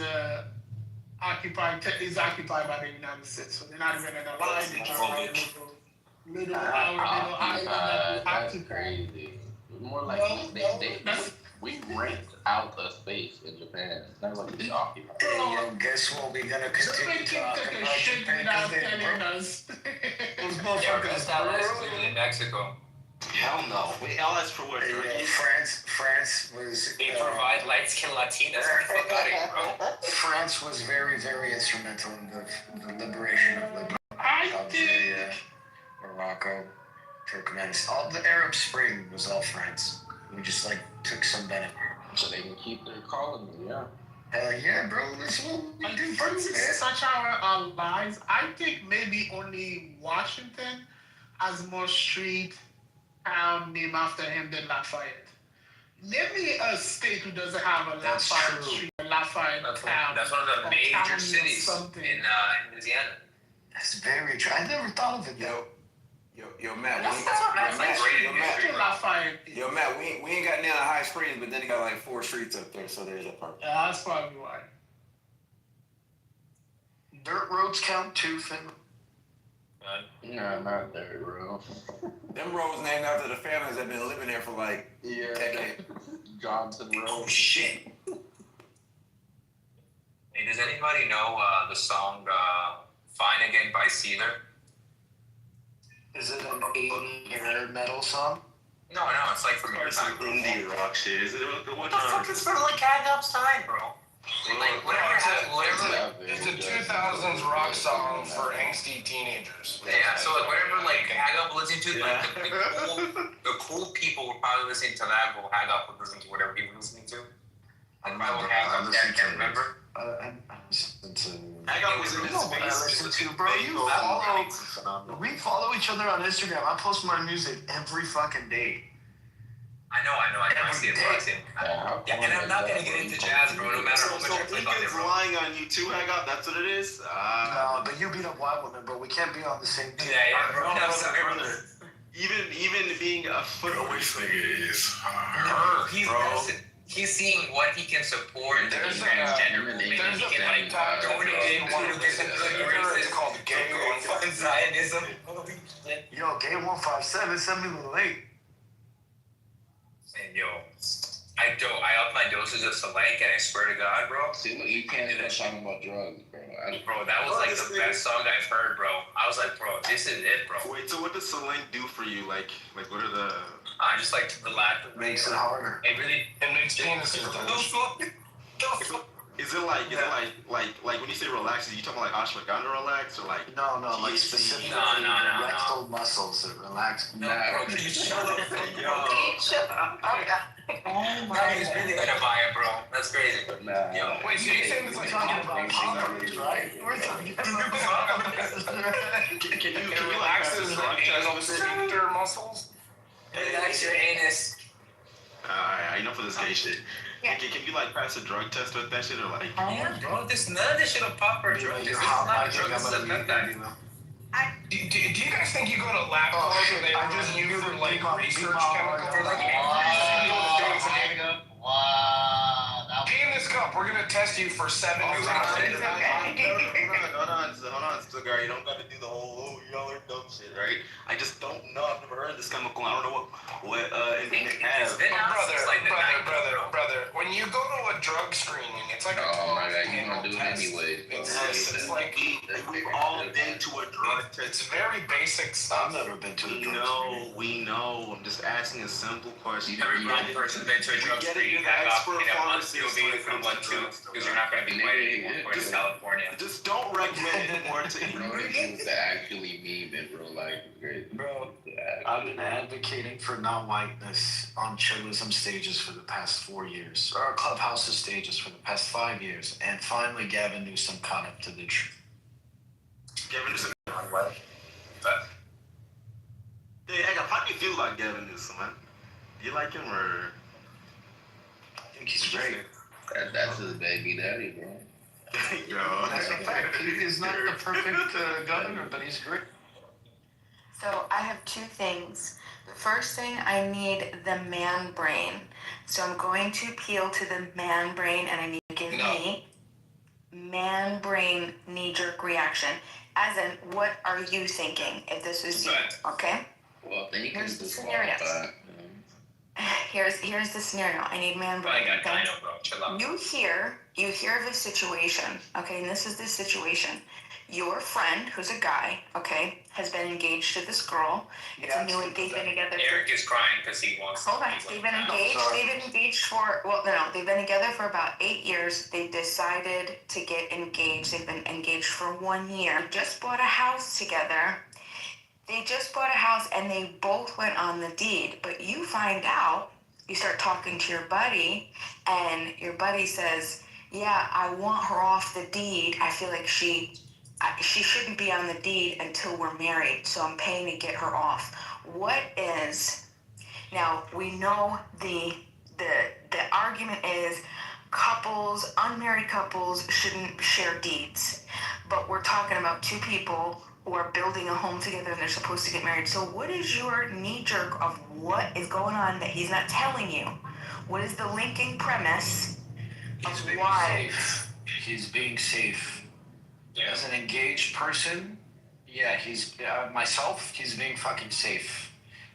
occupied by the United States, so they're not even an ally. They're just like little island that we have to. Crazy. More like we rent out a space in Japan. It's not like they occupy. Hey, yo, guess what? We're gonna continue talking about Japan motherfuckers there, telling bro. us. Those Yeah, motherfuckers, best allies clearly in Mexico. Hell no. Wait, allies for what? Yeah, France was. They provide light-skinned Latinas. Get the fuck out of here, bro. France was very, very instrumental in the liberation of Libya, Algeria, Morocco, Turkmenistan. All the Arab Spring was all France. We just like took some benefit. So they can keep their colony, yeah. Hell yeah, bro. That's what we do, bro. France is such our allies. I think maybe only Washington has more street town named after him than Lafayette. Name me a state who doesn't have a That's Lafayette true. street, a Lafayette town. That's one of the or major county or cities something. in Louisiana. That's very true. I never thought of it. Yo, Matt. That's we- not yo, that's Matt, like yo, Matt, street Lafayette. Yo, Matt, we ain't got down to High Springs, but then he got like 4 streets up there, so there's a park. Yeah, that's probably why. Dirt roads count too, Finn. No, not there, bro. Them roads named after the families that been living there for like decades. Johnson Road. Oh shit. Hey, does anybody know the song "Fine Again" by Seether? Is it an 80s hair metal song? No, it's like from your time. Indie rock shit. Is it What the fuck is for like Hang Up's time, bro? Like whatever. It's a 2000s rock song for angsty teenagers. Yeah, so like whatever like Hang Up listened to, like the cool people were probably listening to that, while Hang Up would listen to whatever he was listening to. Like probably Hang Up, I can't remember. I listened to. Hang Up was in You know what I listen to, bro? We follow each other on Instagram. I post my music every fucking day. I know. I see it. Yeah, and I'm not gonna get into jazz, bro. No matter how much I click on it, Deacon's bro. lying on you too, Hang Up. That's what it is. No, but you beat up white women, bro. We can't be on the same team. Yeah, bro. No, I'm sorry, bro. Even being a foot away from you is hurt, bro. He's seeing what he can support. There's the a- transgender movement. there's He a can like TikTok donate to it's called Gay fund Zionism. Yo, Gay 157 sent me the link. And yo, I up my doses of Solank, and I swear to God, bro. See, look, you can't stop talking about drugs, bro. Bro, that was like the best song I've heard, bro. I was like, bro, this is it, bro. Wait, so what does Solank do for you? Like what are the? I just like the lack of Makes it harder. It really makes penises Is it like when you say relax? Are you talking like ashwagandha relax or like? No, like specifically No. rectal muscles that relax. No, bro, can you shut up? Yo. Oh my! He's really gonna buy it, bro. That's crazy. Yo, Wait, so you're saying it's like talking about poppers, right? We're talking about Can you it like relaxes the drug test anal with it? sphincter muscles? relax your anus. Enough of this gay shit. Yeah. Can you like pass a drug test with that shit or like? Yeah, bro. This none of this shit will pop or drug. This is not a drug. This is a peptide. Do you guys think you go to lab course where they just use for like research chemicals? Or like Wow. pee in this cup. We're gonna test you for 7 Hold years. on, cigar. You don't got to do the whole y'all are dumb shit, right? I just don't know. I've never heard of this chemical. I don't know what it has. Brother, when you go to a drug screening, it's like a Oh my god, you gonna do it test. anyway. It's like We've all been to a drug test. it's very basic I've stuff. never been to a We drug know, we know. I'm just asking a simple question. Every black person's been to a drug screen. Have up in a month. You'll be from 1 2 because you're not gonna be white anymore in California. Just don't recommend it more to Bro, anybody. this is actually mean in real life. Great. Bro, I've been advocating for non-whiteness on chillism stages for the past 4 years, or clubhouses stages for the past 5 years, and finally Gavin Newsom caught up to the truth. Gavin Newsom. Hey, how do you feel about Gavin Newsom, man? Do you like him or? I think he's great. That's his baby daddy, bro. Yo. That's a fact. He is not the perfect governor, but he's great. So I have 2 things. The first thing, I need the man brain. So I'm going to appeal to the man brain, and I need to give me man brain knee-jerk reaction. As in, what are you thinking if this was you? Okay? Well, then you can Here's the disqualify. scenarios. Here's the scenario. I need man brain. I Okay? know, bro. Chill out. You hear of a situation, okay, and this is the situation. Your friend, who's a guy, okay, has been engaged to this girl. It's a new. They've been together. Eric is crying because he wants. Hold on. They've been engaged. They've been engaged for they've been together for about 8 years. They decided to get engaged. They've been engaged for 1 year. Just bought a house together. They just bought a house and they both went on the deed. But you find out, you start talking to your buddy, and your buddy says, "Yeah, I want her off the deed. I feel like she shouldn't be on the deed until we're married, so I'm paying to get her off." What is, now we know the argument is couples, unmarried couples shouldn't share deeds, but we're talking about two people who are building a home together and they're supposed to get married. So what is your knee jerk of what is going on that he's not telling you? What is the linking premise of why? He's being safe. As an engaged person, yeah, he's being fucking safe.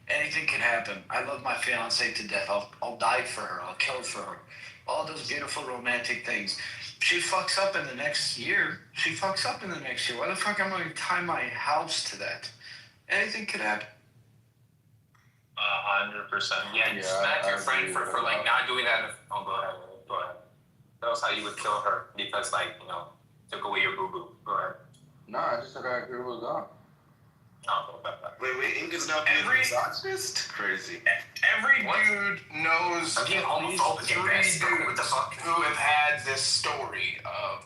Anything can happen. I love my fiance to death. I'll die for her. I'll kill for her. All those beautiful romantic things. She fucks up in the next year. Why the fuck am I going to tie my house to that? Anything could happen. 100%. Yeah, you smack your friend for like not doing that. Oh, go ahead. That was how you would kill her because took away your boo-boo. Go ahead. No, I just said I agree with God. Oh, Wait, Inga's not being misogynist? Crazy. Every dude knows at least 3 dudes who have had this story of,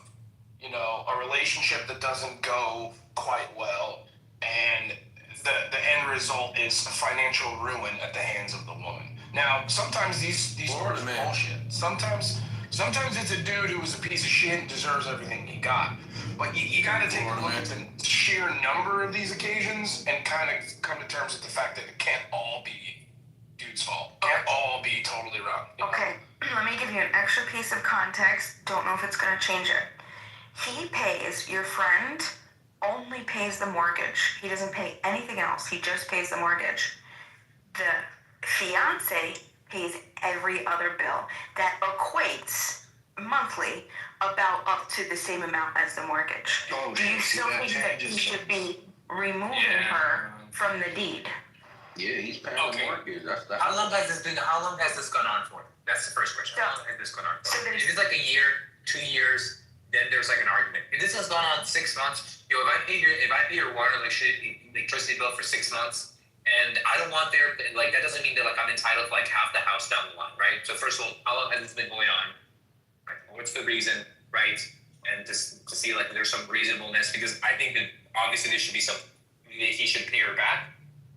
a relationship that doesn't go quite well, and the end result is financial ruin at the hands of the woman. Now, sometimes these stories are bullshit. Sometimes it's a dude who was a piece of shit and deserves everything he got. But you got to take a look at the sheer number of these occasions and kind of come to terms with the fact that it can't all be dude's fault. It can't all be totally wrong. Okay, let me give you an extra piece of context. Don't know if it's going to change it. He pays, your friend only pays the mortgage. He doesn't pay anything else. He just pays the mortgage. The fiance pays every other bill. That equates monthly about up to the same amount as the mortgage. Do you still think that he should be removing her from the deed? Yeah, he's paying the mortgage. How long has this gone on for? That's the first question. How long has this gone on for? If it's like a year, 2 years, then there's like an argument. If this has gone on 6 months, if I pay your water and electricity bill for 6 months, and I don't want that doesn't mean that I'm entitled to half the house down the line, right? So first of all, how long has this been going on? Right? What's the reason, right? And just to see there's some reasonableness, because I think that obviously there should be he should pay her back,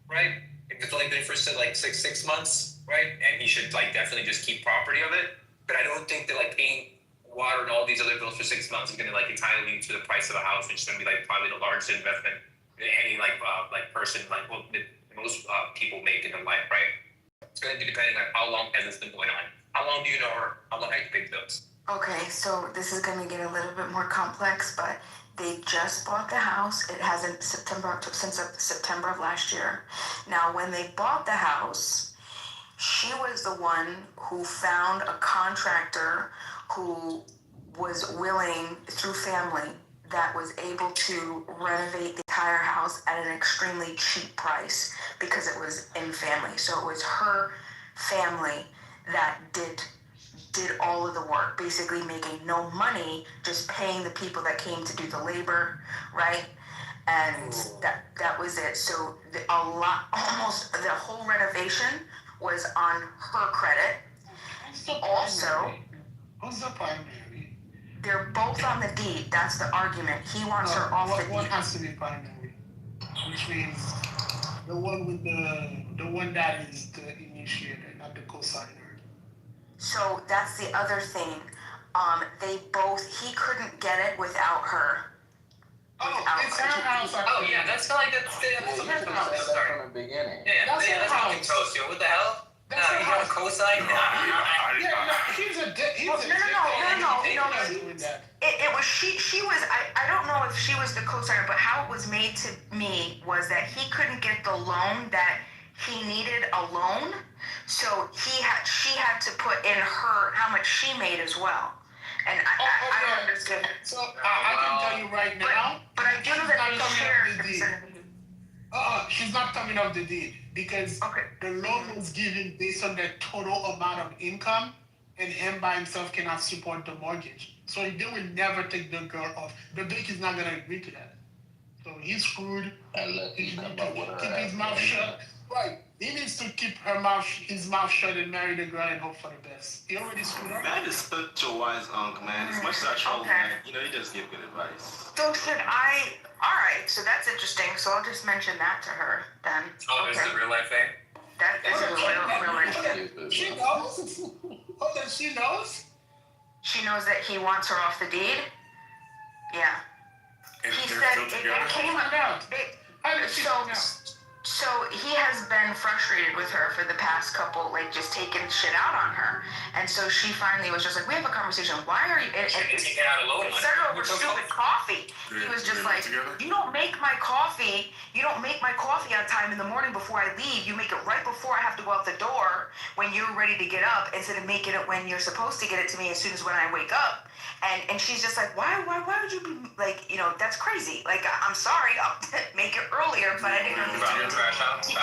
right? If it's only been for 6 months, right? And he should definitely just keep property of it. But I don't think that paying water and all these other bills for 6 months is going to entitle you to the price of a house, which is going to be probably the largest investment any person most people make in their life, right? It's going to be depending on how long has this been going on. How long do you know her? How long have you paid bills? Okay, so this is going to get a little bit more complex, but they just bought the house. It hasn't since September of last year. Now, when they bought the house, she was the one who found a contractor who was willing, through family, that was able to renovate the entire house at an extremely cheap price because it was in family. So it was her family that did all of the work, basically making no money, just paying the people that came to do the labor, right? And that was it. So almost the whole renovation was on her credit. Also, who's the primary? They're both on the deed. That's the argument. He wants her off the deed. What has to be primary? Which means the one that is the initiator, not the co-signer. So that's the other thing. He couldn't get it without her. It's her house. Yeah, that's kind of From the beginning. Yeah, that's her house. Toast, what the hell? You got a co-sign? He's a It was she was. I don't know if she was the co-signer, but how it was made to me was that he couldn't get the loan that he needed a loan, so she had to put in how much she made as well. And I don't understand. So I can tell you right now. But I do know that they share. She's not coming off the deed because the loan was given based on the total amount of income, and him by himself cannot support the mortgage. So they will never take the girl off. The bank is not gonna agree to that. So he's screwed. He needs to keep his mouth shut. Right. He needs to keep his mouth shut and marry the girl and hope for the best. He already screwed up. Matt is such a wise uncle, man. As much as I troll him, you know, he does give good advice. So should I? All right. So that's interesting. So I'll just mention that to her then. Oh, is it a real life thing? That is a real life thing. She knows. Hold on, she knows. She knows that he wants her off the deed. Yeah. He said it came out. So he has been frustrated with her for the past couple, like just taking shit out on her, and so she finally was just like, "We have a conversation. Why are you?" It started over stupid coffee. He was just like, "You don't make my coffee. You don't make my coffee on time in the morning before I leave. You make it right before I have to go out the door when you're ready to get up, instead of making it when you're supposed to get it to me as soon as when I wake up." And she's just like, why would you be like, you know, that's crazy. Like, I'm sorry, I'll make it earlier, but I didn't understand. She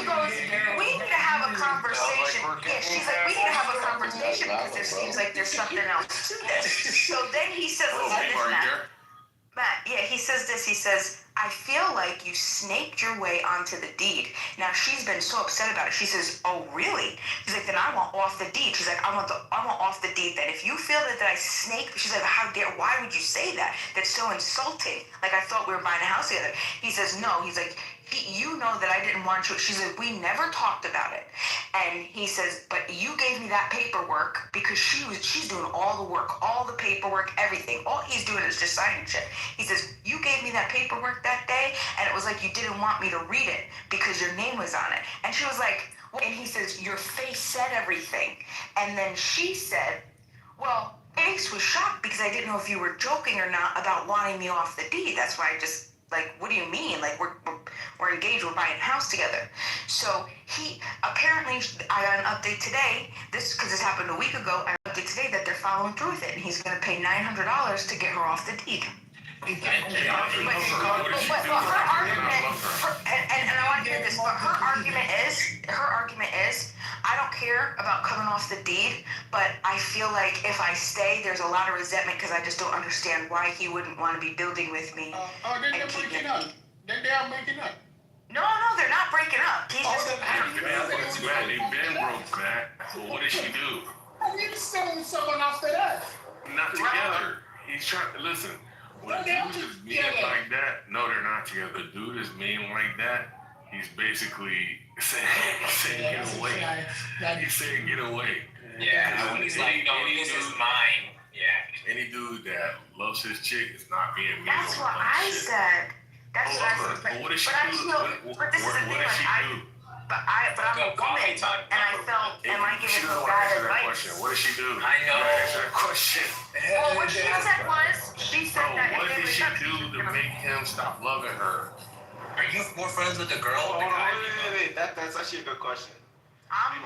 goes, we need to have a conversation. Yeah, she's like, we need to have a conversation because there seems like there's something else to this. So then he says, Matt, yeah, he says this, he says, I feel like you snaked your way onto the deed. Now she's been so upset about it. She says, oh really? She's like, then I want off the deed. She's like, I want off the deed. Then if you feel that I snaked, she's like, how dare, why would you say that? That's so insulting. Like, I thought we were buying a house together. He says, no. He's like, you know that I didn't want you. She's like, we never talked about it. And he says, but you gave me that paperwork because she's doing all the work, all the paperwork, everything. All he's doing is just signing shit. He says, you gave me that paperwork that day, and it was like you didn't want me to read it because your name was on it. And she was like, well, and he says, your face said everything. And then she said, well, face was shocked because I didn't know if you were joking or not about wanting me off the deed. That's why I just, like, what do you mean? Like, we're engaged, we're buying a house together. So he, apparently, I got an update today, because this happened a week ago, I got an update today that they're following through with it, and he's going to pay $900 to get her off the deed. But her argument, and I want to hear this, but her argument is, I don't care about coming off the deed, but I feel like if I stay, there's a lot of resentment because I just don't understand why he wouldn't want to be building with me. Then they're breaking up. Then they are breaking up. No, they're not breaking up. He's just... They've been broke, Matt. So what did she do? He's still with someone after that. Not together. He's trying to listen. When a dude is mean like that, no, they're not together. Dude is mean like that. He's basically saying get away. He's saying get away. Yeah, when he's like, no, this is mine. Yeah. Any dude that loves his chick is not being mean. That's what I said. That's what I said. But what did she do? But this is the thing, like, but I'm a woman, and I felt, am I giving her bad advice? What did she do? I know. Answer that question. Well, what she said was, she said that what did she do to make him stop loving her? Are you more friends with the girl or the guy? Wait. That's actually a good question. I'm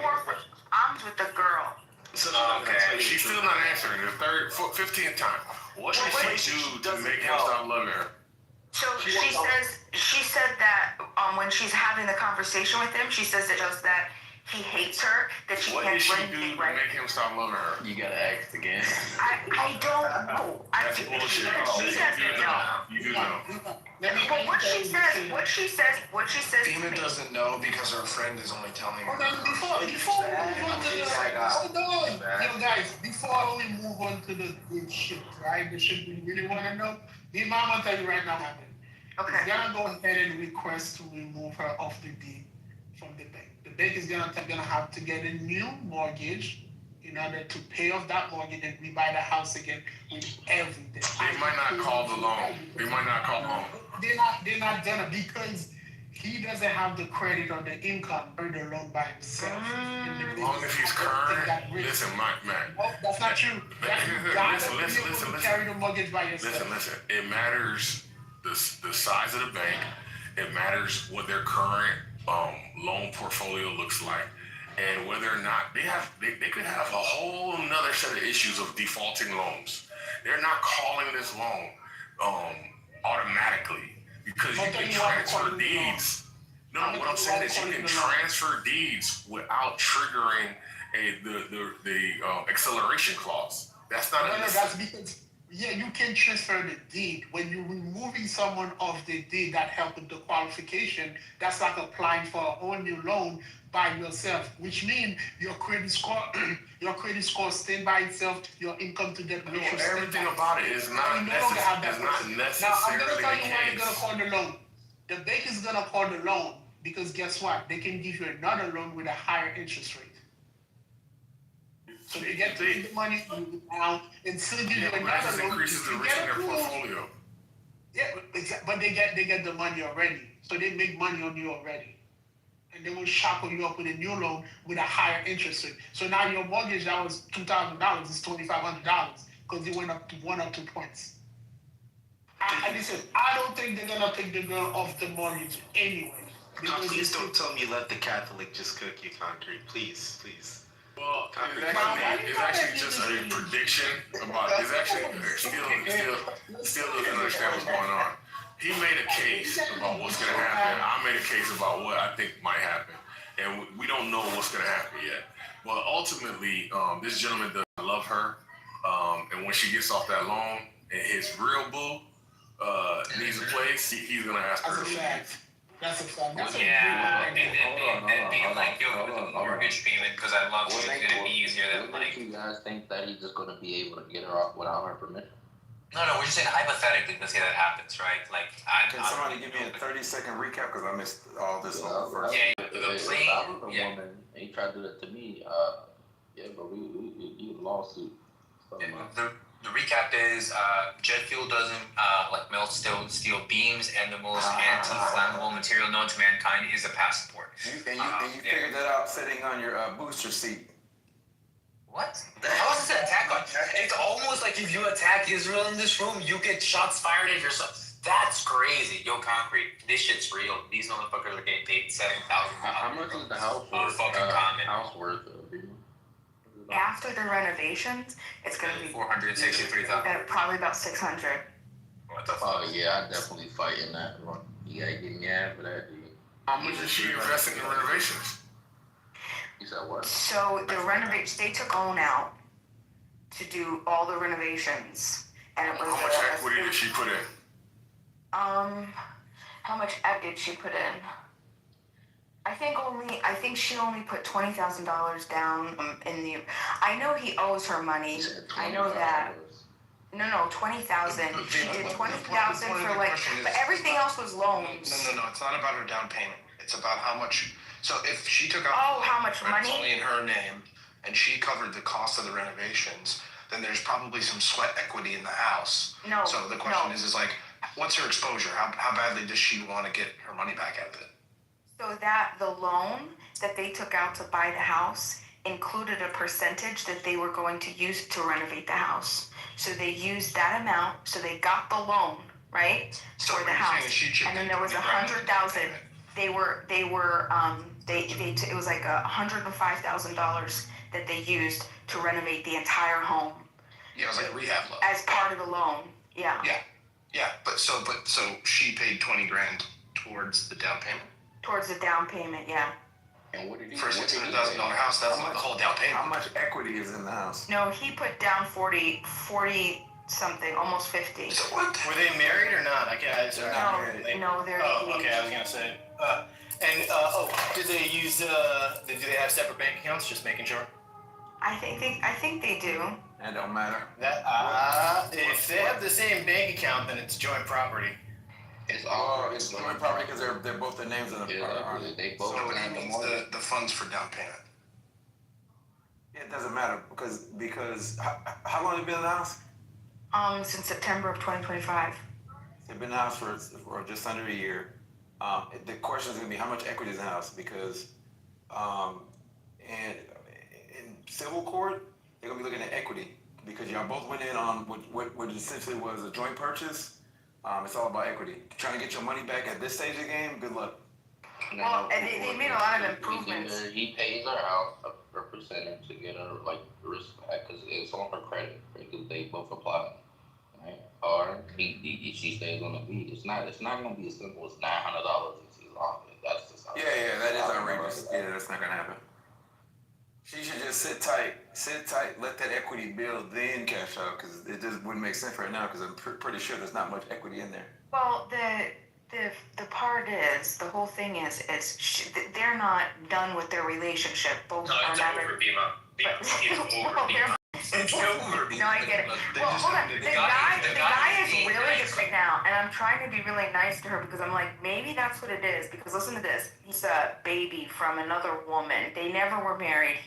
with the girl. So, okay. She's still not answering the 15th time. What did she do to make him stop loving her? So she said that when she's having the conversation with him, she says that he hates her, that she can't do anything right. What did she do to make him stop loving her? You gotta ask again. I don't know. That's bullshit. She doesn't know. You do know. But what she says. Demon doesn't know because her friend is only telling her. Before we move on to the hold on, yo guys. Before we move on to the good shit, right? The shit we really want to know. The mom will tell you right now, happened. Okay. He's gonna go ahead and request to remove her off the deed from the bank. The bank is gonna have to get a new mortgage in order to pay off that mortgage and rebuy the house again with everything. They might not call the loan. They're not gonna, because he doesn't have the credit or the income or the loan by himself. As long as he's current. Listen, Matt. No, that's not true. Listen. Carry the mortgage by yourself. Listen. It matters the size of the bank. It matters what their current loan portfolio looks like. and whether or not they could have a whole another set of issues of defaulting loans. They're not calling this loan automatically because you can transfer deeds. No, what I'm saying is you can transfer deeds without triggering the acceleration clause. That's not no, that's because you can transfer the deed. When you're removing someone off the deed that helped with the qualification, that's like applying for a whole new loan by yourself, which means your credit score staying by itself, your income to debt ratio. Everything about it is not necessarily Now I'm gonna tell you why they're gonna call the loan. The bank is gonna call the loan because guess what? They can give you another loan with a higher interest rate. So they get to take the money now and still give you another loan. Increases the risk in their portfolio. Yeah, but they get the money already, so they make money on you already, and they will shackle you up with a new loan with a higher interest rate. So now your mortgage that was $2,000 is $2,500 because it went up to 1 or 2 points. Listen, I don't think they're gonna take the girl off the mortgage anyway. Please don't tell me let the Catholic just cook you, Concrete. Please. Well, it's actually just a prediction about. It's actually still doesn't understand what's going on. He made a case about what's going to happen. I made a case about what I think might happen, and we don't know what's going to happen yet. But ultimately, this gentleman does love her, and when she gets off that loan and his real boo needs a place, he's going to ask her. That's a fact. And being like, yo, with the mortgage payment, because I love you, it's going to be easier than like. You guys think that he's just going to be able to get her off without her permission? No, we're just saying hypothetically, let's say that happens, right? Like, Can somebody give me a 30-second recap because I missed all this on the first. Yeah, the plane. If I was a woman and he tried to do that to me, but we lawsuit. The recap is jet fuel doesn't melt steel beams, and the most anti-flammable material known to mankind is a passport. You figured that out sitting on your booster seat. What? How is this an attack on? It's almost like if you attack Israel in this room, you get shots fired at yourself. That's crazy. Yo, Concrete, this shit's real. These motherfuckers are getting paid $7,000. How much is the house worth? House worth? After the renovations, it's gonna be $463,000. Probably about 600. What the fuck? Oh yeah, I definitely fight in that one. You gotta get mad for that, dude. How much is she investing in renovations? You said what? So the renovations, they took loan out to do all the renovations, and it was. How much equity did she put in? How much equity did she put in? I think she only put $20,000 down in the. I know he owes her money. I know that. No, 20,000. She did 20,000 for like, but everything else was loans. No. It's not about her down payment. It's about how much. So if she took out. Oh, how much money? It's only in her name, and she covered the cost of the renovations. Then there's probably some sweat equity in the house. No. So the question is like, what's her exposure? How badly does she want to get her money back out of it? So that the loan that they took out to buy the house included a percentage that they were going to use to renovate the house. So they used that amount. So they got the loan, right, for the house. And then there was 100,000. It was like $105,000 that they used to renovate the entire home. Yeah, it was like a rehab loan. As part of the loan. Yeah. Yeah. But so she paid $20,000 towards the down payment. Towards the down payment, yeah. And what did he? For a $600,000 house, that's not the whole down payment. How much equity is in the house? No, he put down 40 something, almost 50. So what? Were they married or not? I can't. No, they're. Oh, okay. I was gonna say. Did they use? Do they have separate bank accounts? Just making sure. I think they do. That don't matter. If they have the same bank account, then it's joint property. It's joint property because they're both the names of the property. They both. So it means the funds for down payment. It doesn't matter because how long have you been in the house? Since September of 2025. They've been in the house for just under a year. The question is going to be how much equity is in the house because and in civil court they're going to be looking at equity because y'all both went in on what essentially was a joint purchase. It's all about equity. Trying to get your money back at this stage of the game, good luck. Well, and they made a lot of improvements. He pays her out a percentage to get her like the respect because it's on her credit because they both apply, right? Or she stays on the beat. It's not gonna be as simple as $900 and she's off it. That's just Yeah, that is outrageous. Yeah, that's not gonna happen. She should just sit tight, let that equity build, then cash out, because it just wouldn't make sense right now, because I'm pretty sure there's not much equity in there. Well, the part is, the whole thing is they're not done with their relationship. Both No, are it's not. over, Bima. It's over, Bima. It's over, Bima. No, I get it. Well, hold on. The guy is really good right now, and I'm trying to be really nice to her because I'm like, maybe that's what it is. Because listen to this. He's a baby from another woman. They never were married.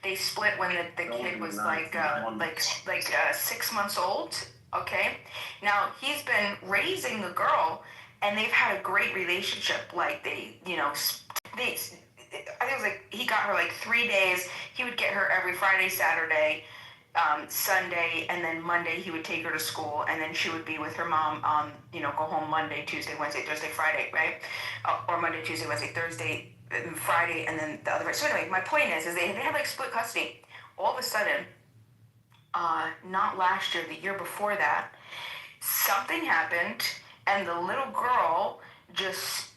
They split when the kid was like 6 months old. Okay. Now he's been raising the girl, and they've had a great relationship. Like I think it was like he got her like 3 days. He would get her every Friday, Saturday, Sunday, and then Monday he would take her to school, and then she would be with her mom. Go home Monday, Tuesday, Wednesday, Thursday, Friday, right? Or Monday, Tuesday, Wednesday, Thursday, Friday, and then the other. So anyway, my point is they had like split custody. All of a sudden, not last year, the year before that, something happened, and the little girl just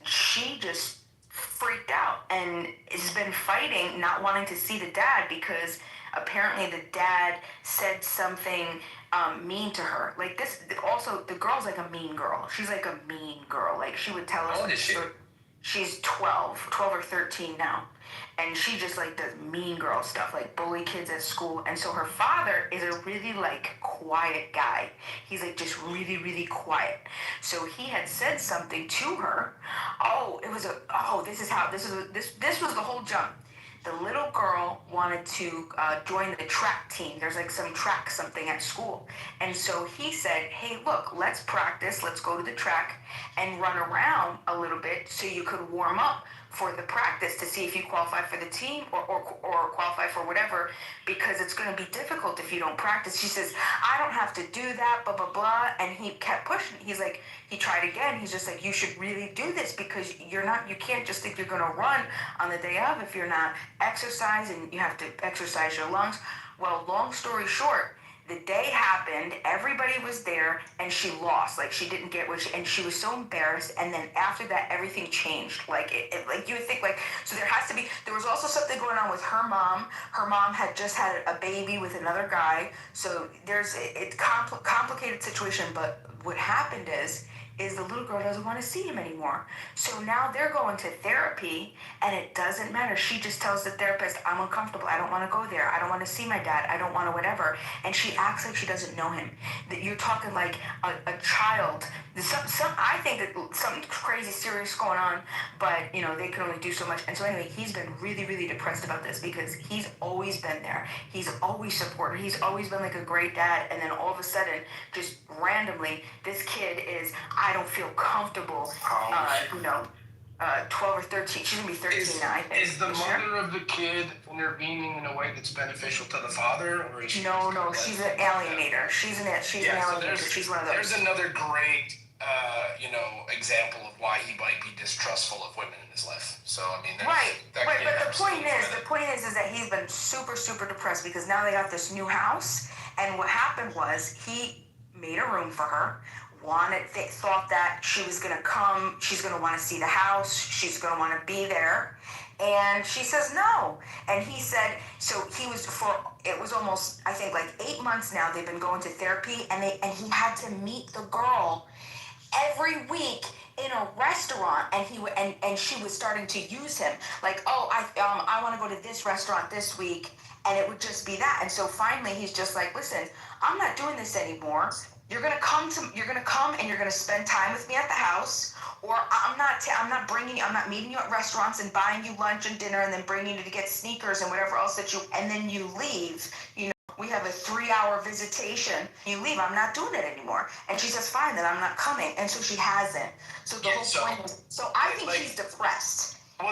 freaked out and has been fighting, not wanting to see the dad because apparently the dad said something mean to her. Like this, also the girl's like a mean girl. She's like a mean girl. Like she would tell us. How old is she? She's 12 or 13 now. And she just like does mean girl stuff, like bully kids at school. And so her father is a really like quiet guy. He's like just really, really quiet. So he had said something to her. This was the whole jump. The little girl wanted to join the track team. There's like some track something at school. And so he said, hey, look, let's practice. Let's go to the track and run around a little bit so you could warm up for the practice to see if you qualify for the team or qualify for whatever, because it's going to be difficult if you don't practice. She says, I don't have to do that, blah, blah, blah. And he kept pushing. He's like, he tried again. He's just like, you should really do this because you can't just think you're going to run on the day of if you're not exercising. You have to exercise your lungs. Well, long story short, the day happened, everybody was there, and she lost. Like, she didn't get and she was so embarrassed, and then after that, everything changed. Like, like, you would think, like, so there was also something going on with her mom. Her mom had just had a baby with another guy, so there's a complicated situation, but what happened is the little girl doesn't want to see him anymore. So now they're going to therapy, and it doesn't matter. She just tells the therapist, I'm uncomfortable. I don't want to go there. I don't want to see my dad. I don't want to whatever. And she acts like she doesn't know him. That you're talking like a child. I think that something crazy serious going on, but they can only do so much. And so anyway, he's been really, really depressed about this because he's always been there. He's always supported. He's always been like a great dad. And then all of a sudden, just randomly, this kid is, I don't feel comfortable, 12 or 13. She's gonna be 13 now, I think. Is the mother of the kid intervening in a way that's beneficial to the father, or is she? No, she's an alienator. She's an alienator. She's one of those. There's another great, example of why he might be distrustful of women in his life. So I mean, but the point is that he's been super, super depressed because now they got this new house, and what happened was he made a room for her. Thought that she was gonna come, she's gonna want to see the house, she's gonna want to be there, and she says no. And he said, so it was almost, I think, like 8 months now they've been going to therapy, and he had to meet the girl every week in a restaurant, and she was starting to use him like, I want to go to this restaurant this week, and it would just be that. And so finally he's just like, listen, I'm not doing this anymore. You're gonna come and you're gonna spend time with me at the house, or I'm not meeting you at restaurants and buying you lunch and dinner and then bringing you to get sneakers and whatever else and then you leave. We have a 3-hour visitation. You leave. I'm not doing it anymore. And she says, fine, then I'm not coming. And so she hasn't. So the whole point is, so I think he's depressed. He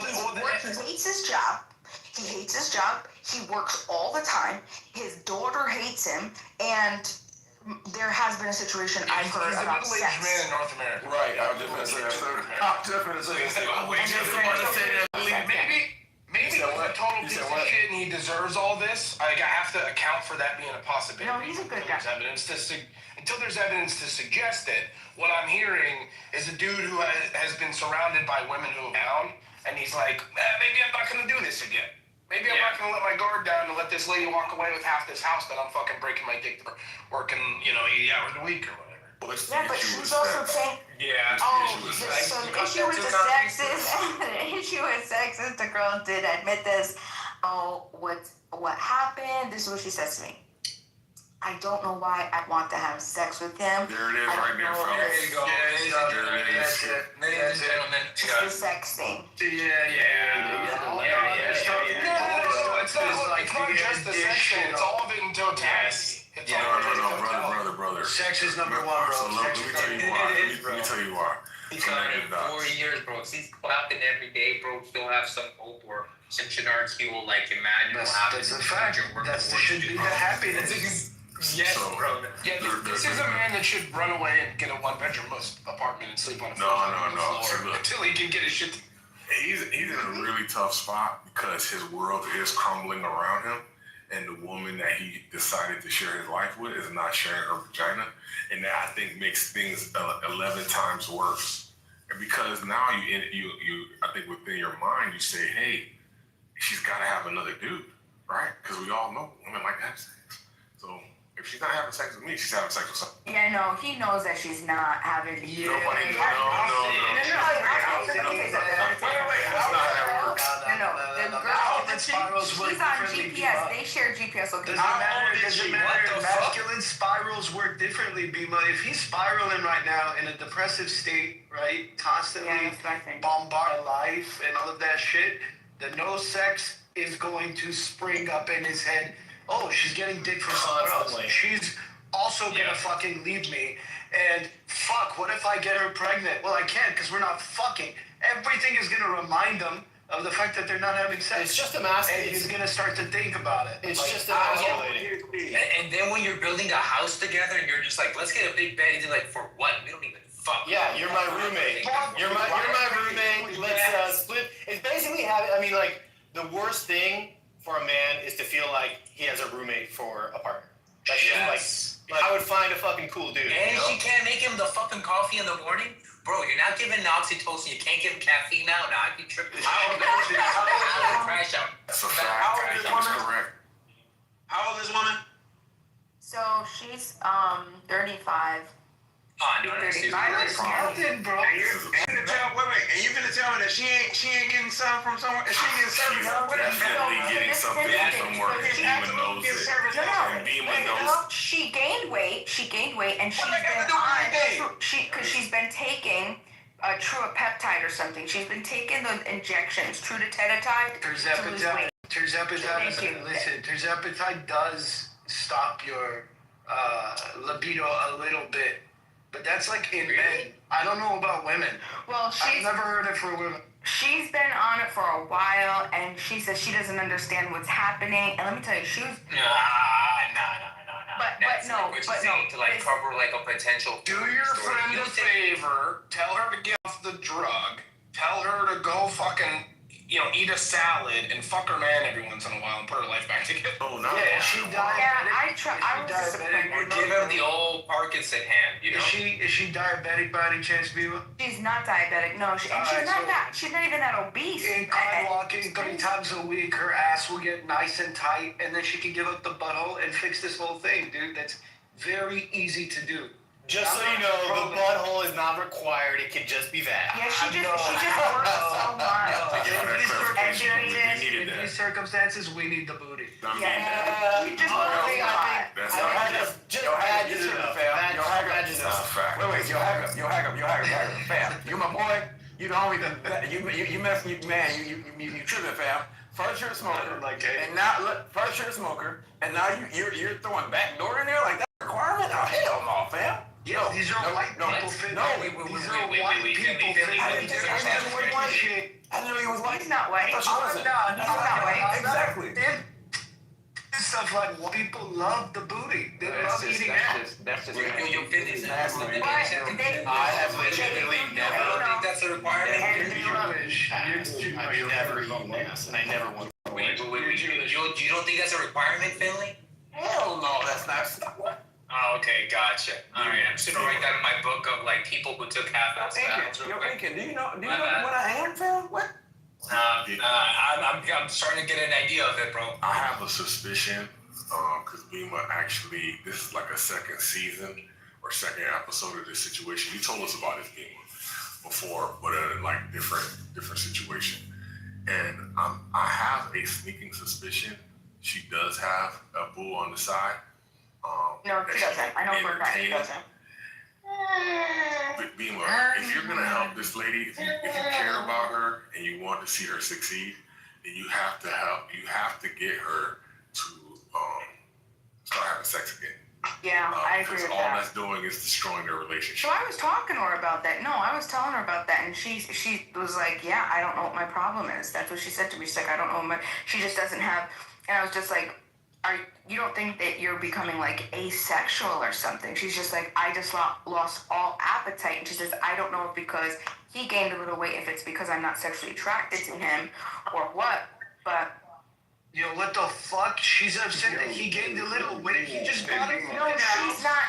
hates his job. He works all the time. His daughter hates him, and there has been a situation I've heard He's a about middle-aged sex. man in North America. Right, I was just gonna say that. I'm just gonna say that. Maybe he's a total piece of shit and he deserves all this. I have to account for that being a possibility. No, he's a good guy. Until there's evidence to suggest it, what I'm hearing is a dude who has been surrounded by women who are down, and he's like, maybe I'm not gonna do this again. Maybe I'm not gonna let my guard down and let this lady walk away with half this house that I'm fucking breaking my dick for working, 80 hours a week or whatever. Yeah, but she's also saying, Yeah. so the issue with the sex is, the issue with sex is the girl did admit this. Oh, what happened? This is what she says to me. I don't know why I want to have sex with him. There it is, right there, fellas. There you go. That's it. Ladies and gentlemen, It's the sex thing. It's not just the sex thing. It's all of it in totality. Brother. Sex is number one, bro. So let me tell you why. Let me tell you why. he's got it in 4 years, bro. He's clapping every day, bro. Still have some hope or some shenanigans he will like imagine will happen. That's a fact. That should be the happiness. Yes, bro. Yeah, this is a man that should run away and get a one-bedroom apartment and sleep on a floor until he can get his shit. He's in a really tough spot because his world is crumbling around him, and the woman that he decided to share his life with is not sharing her vagina, and that I think makes things 11 times worse. And because now you I think within your mind you say, hey, she's got to have another dude, right? Because we all know women like to have sex. So if she's not having sex with me, she's having sex with someone. Yeah, no, he knows that she's not having. Nobody. No. The girl, she's on GPS. They share GPS location. Does it matter? Masculine spirals work differently, Bima. If he's spiraling right now in a depressive state, right, constantly bombarded by life and all of that shit, the no sex is going to spring up in his head. Oh, she's getting dick from someone else. She's also gonna fucking leave me. And fuck, what if I get her pregnant? Well, I can't because we're not fucking. Everything is gonna remind them of the fact that they're not having sex. It's just emasculating. And he's gonna start to think about it. It's just emasculating. And then when you're building a house together and you're just like, let's get a big bed, and you're like, for what? We don't even fuck. Yeah, you're my roommate. You're my roommate. Let's split. It's basically having. I mean, like the worst thing for a man is to feel like he has a roommate for a partner. That's like I would find a fucking cool dude. And she can't make him the fucking coffee in the morning? Bro, you're not giving oxytocin. You can't give him caffeine now. Nah, I be tripping. Crash out. That's a fact. That's correct. How old is this woman? So she's 35. Oh, no, Nothing, bro. And you gonna tell me that she ain't getting something from somewhere? She ain't getting something from Definitely getting something from somewhere. Demon knows it. And Demon knows. She gained weight, and she's been on, because she's been taking a Truapeptide or something. She's been taking those injections, Truapeptide, to lose weight. Terzepatide does stop your libido a little bit. But that's like in men. I don't know about women. Well, I've never heard it for women. She's been on it for a while, and she says she doesn't understand what's happening. And let me tell you, she was. No. But no. To like cover like a potential. Do your friend a favor. Tell her to get off the drug. Tell her to go fucking, eat a salad and fuck her man every once in a while and put her life back together. Oh no. Yeah, she died. Yeah, I was disappointed. Give him the old Parkinson hand, Is she diabetic by any chance, Biwa? She's not diabetic. No, she's not even that obese. Incline walking 3 times a week, her ass will get nice and tight, and then she can give up the butthole and fix this whole thing, dude. That's very easy to do. Just so you know, the butthole is not required. It can just be that. Yeah, she just works so much. In these circumstances, we need the booty. Yeah, she just works a lot. Wait, yo, hack up, fam. You my boy. You the only you mess with man. You tripping, fam. First you're a smoker, and now you're throwing backdoor in there like that requirement. Oh hell no, fam. Yeah, these are white people. These are white people. I didn't know he was white. He's not white. He's not white. Exactly. stuff like people love the booty. They love eating ass. That's just you finish it. I have legitimately never. I don't think that's a requirement. I've never eaten ass, and I never want. Wait. You don't think that's a requirement, Finley? Hell no, that's not. What? Oh, okay, gotcha. All right, I'm just gonna write that in my book of like people who took half-ass baths. Incan, do you know what I am, Phil? What? I'm starting to get an idea of it, bro. I have a suspicion, because Bima actually, this is like a second season or second episode of this situation. You told us about this Bima before, but in a like different situation. And I have a sneaking suspicion she does have a boo on the side. No, she doesn't. I know for a fact she doesn't. But Bima, if you're gonna help this lady, if you care about her and you want to see her succeed, then you have to help. You have to get her to start having sex again. Yeah, I agree with all that. that's doing is destroying their relationship. So I was talking to her about that. No, I was telling her about that, and she was like, "Yeah, I don't know what my problem is." That's what she said to me. She's like, "I don't know what she just doesn't have." And I was just like, you don't think that you're becoming like asexual or something?" She's just like, "I just lost all appetite." And she says, "I don't know if because he gained a little weight, if it's because I'm not sexually attracted to him or what, but." Yo, what the fuck? She's upset that he gained a little weight. He just got it. No,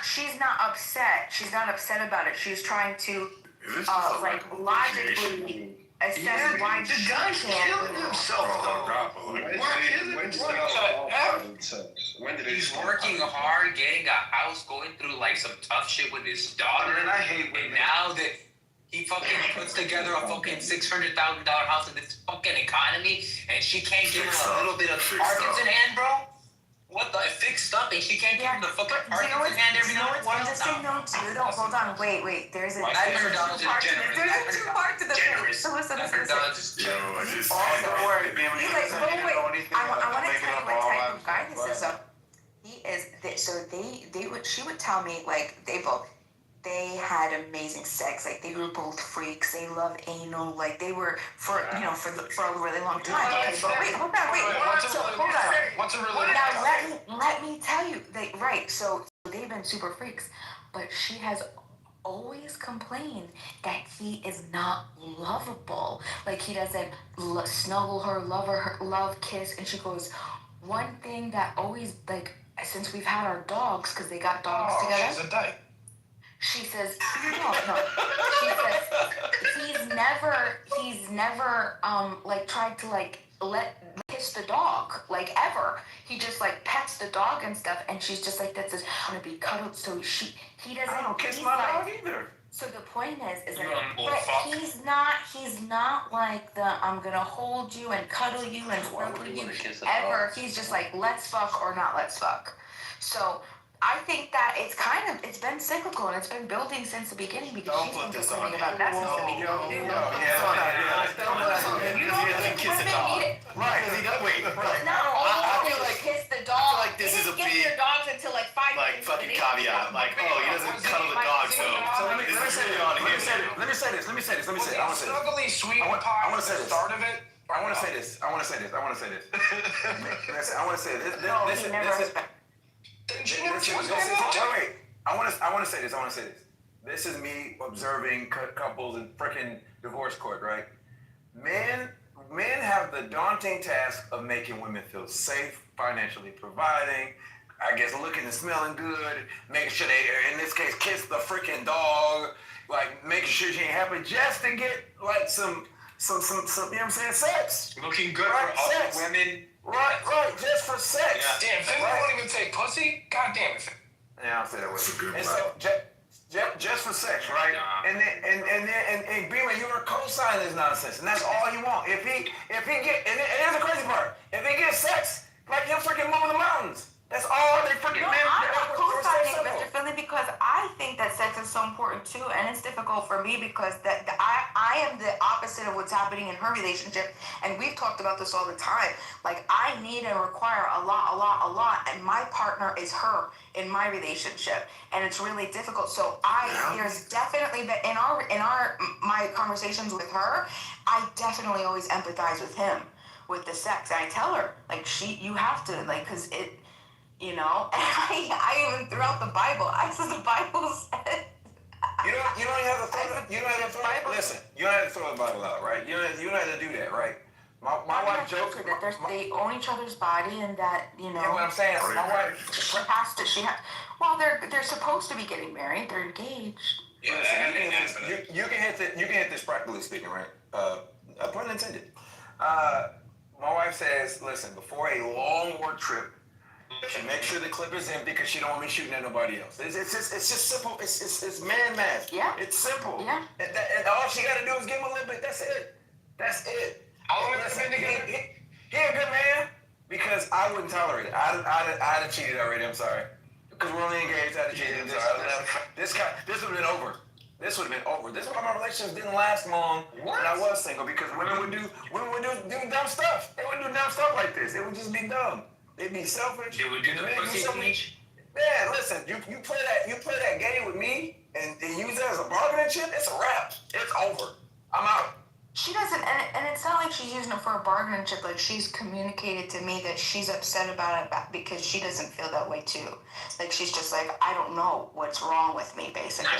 she's not upset. She's not upset about it. She's trying to like logically assess why the guy killed himself. He's working hard, getting a house, going through like some tough shit with his daughter, and I hate women. And now that he fucking puts together a fucking $600,000 house in this fucking economy, and she can't give him a little bit of Parkinson hand, bro. What the fixed up, and she can't give him the fucking Parkinson hand every now and then. Interesting though too. Don't hold on. Wait. There's a $900 two part to the thing. So listen. I want to tell you what type of guy this is. So he is. She would tell me like they had amazing sex. Like they were both freaks. They love anal. Like they were for a really long time. Okay, but wait, hold on. What's a really Now let me tell you. So they've been super freaks, but she has always complained that he is not lovable. Like he doesn't snuggle her, love, kiss, and she goes, one thing that always like since we've had our dogs because they got dogs together. She's a dyke. She says, no. She says he's never like tried to like kiss the dog like ever. He just like pets the dog and stuff, and she's just like that's just gonna be cuddled. So he doesn't. I don't kiss my dog either. So the point is that but he's not like the I'm gonna hold you and cuddle you and snuggle you ever. He's just like let's fuck or not let's fuck. So I think that it's been cyclical and it's been building since the beginning because she's been complaining about that since the beginning. I feel like kiss the dog. I feel like this is a big your dogs until like 5 like fucking caveat. Like he doesn't cuddle the dog, so let me say this. I want to say this. Snuggly sweet pie. I want to say this. Start of it. I want to say this. I want to say this. I want to say this. This is me observing couples in freaking divorce court, right? Men have the daunting task of making women feel safe, financially providing, I guess looking and smelling good, making sure they, in this case, kiss the freaking dog, like making sure she ain't happy just to get like some, you know what I'm saying, sex. Looking good right? for Sex. other women. Right, just for sex. Yeah. Damn, Finley won't even take pussy? God damn it. Yeah, I'll say that way. And so, just for sex, right? Nah. And then Beamer, you were co-signing this nonsense, and that's all you want. If he get, and here's the crazy part, if he gets sex, like he'll freaking move in the mountains. That's all they freaking men. I'm not co-signing, Mr. Finley, because I think that sex is so important too, and it's difficult for me because I am the opposite of what's happening in her relationship, and we've talked about this all the time. Like I need and require a lot, and my partner is her in my relationship, and it's really difficult. So there's definitely that in my conversations with her, I definitely always empathize with him with the sex, and I tell her like you have to like because you know. And I even threw out the Bible. I said the Bible said. You don't have to throw. Listen, you don't have to throw the Bible out, right? You don't have to do that, right? My wife jokes that they own each other's body, and that you know. You know what I'm saying? My wife. Well, they're supposed to be getting married. They're engaged. Yeah, listen, you can hit this practically speaking, right? Pun intended. My wife says, listen, before a long work trip, she makes sure the clip is empty because she don't want me shooting at nobody else. It's just simple. It's man math. Yeah. It's simple. Yeah. And all she got to do is give him a little bit. That's it. That's it. How long have you been together? He a good man because I wouldn't tolerate it. I'd have cheated already. I'm sorry. Because we're only engaged. I'd have cheated. I'm sorry. This would have been over. This would have been over. This is why my relationships didn't last long when I was single, because women would do dumb stuff. They wouldn't do dumb stuff like this. It would just be dumb. They'd be selfish. They would do the pussy bleach. Man, listen, you play that game with me and use it as a bargaining chip, it's a wrap. It's over. I'm out. She doesn't, and it's not like she's using it for a bargaining chip. Like, she's communicated to me that she's upset about it because she doesn't feel that way too. Like, she's just like, I don't know what's wrong with me, basically.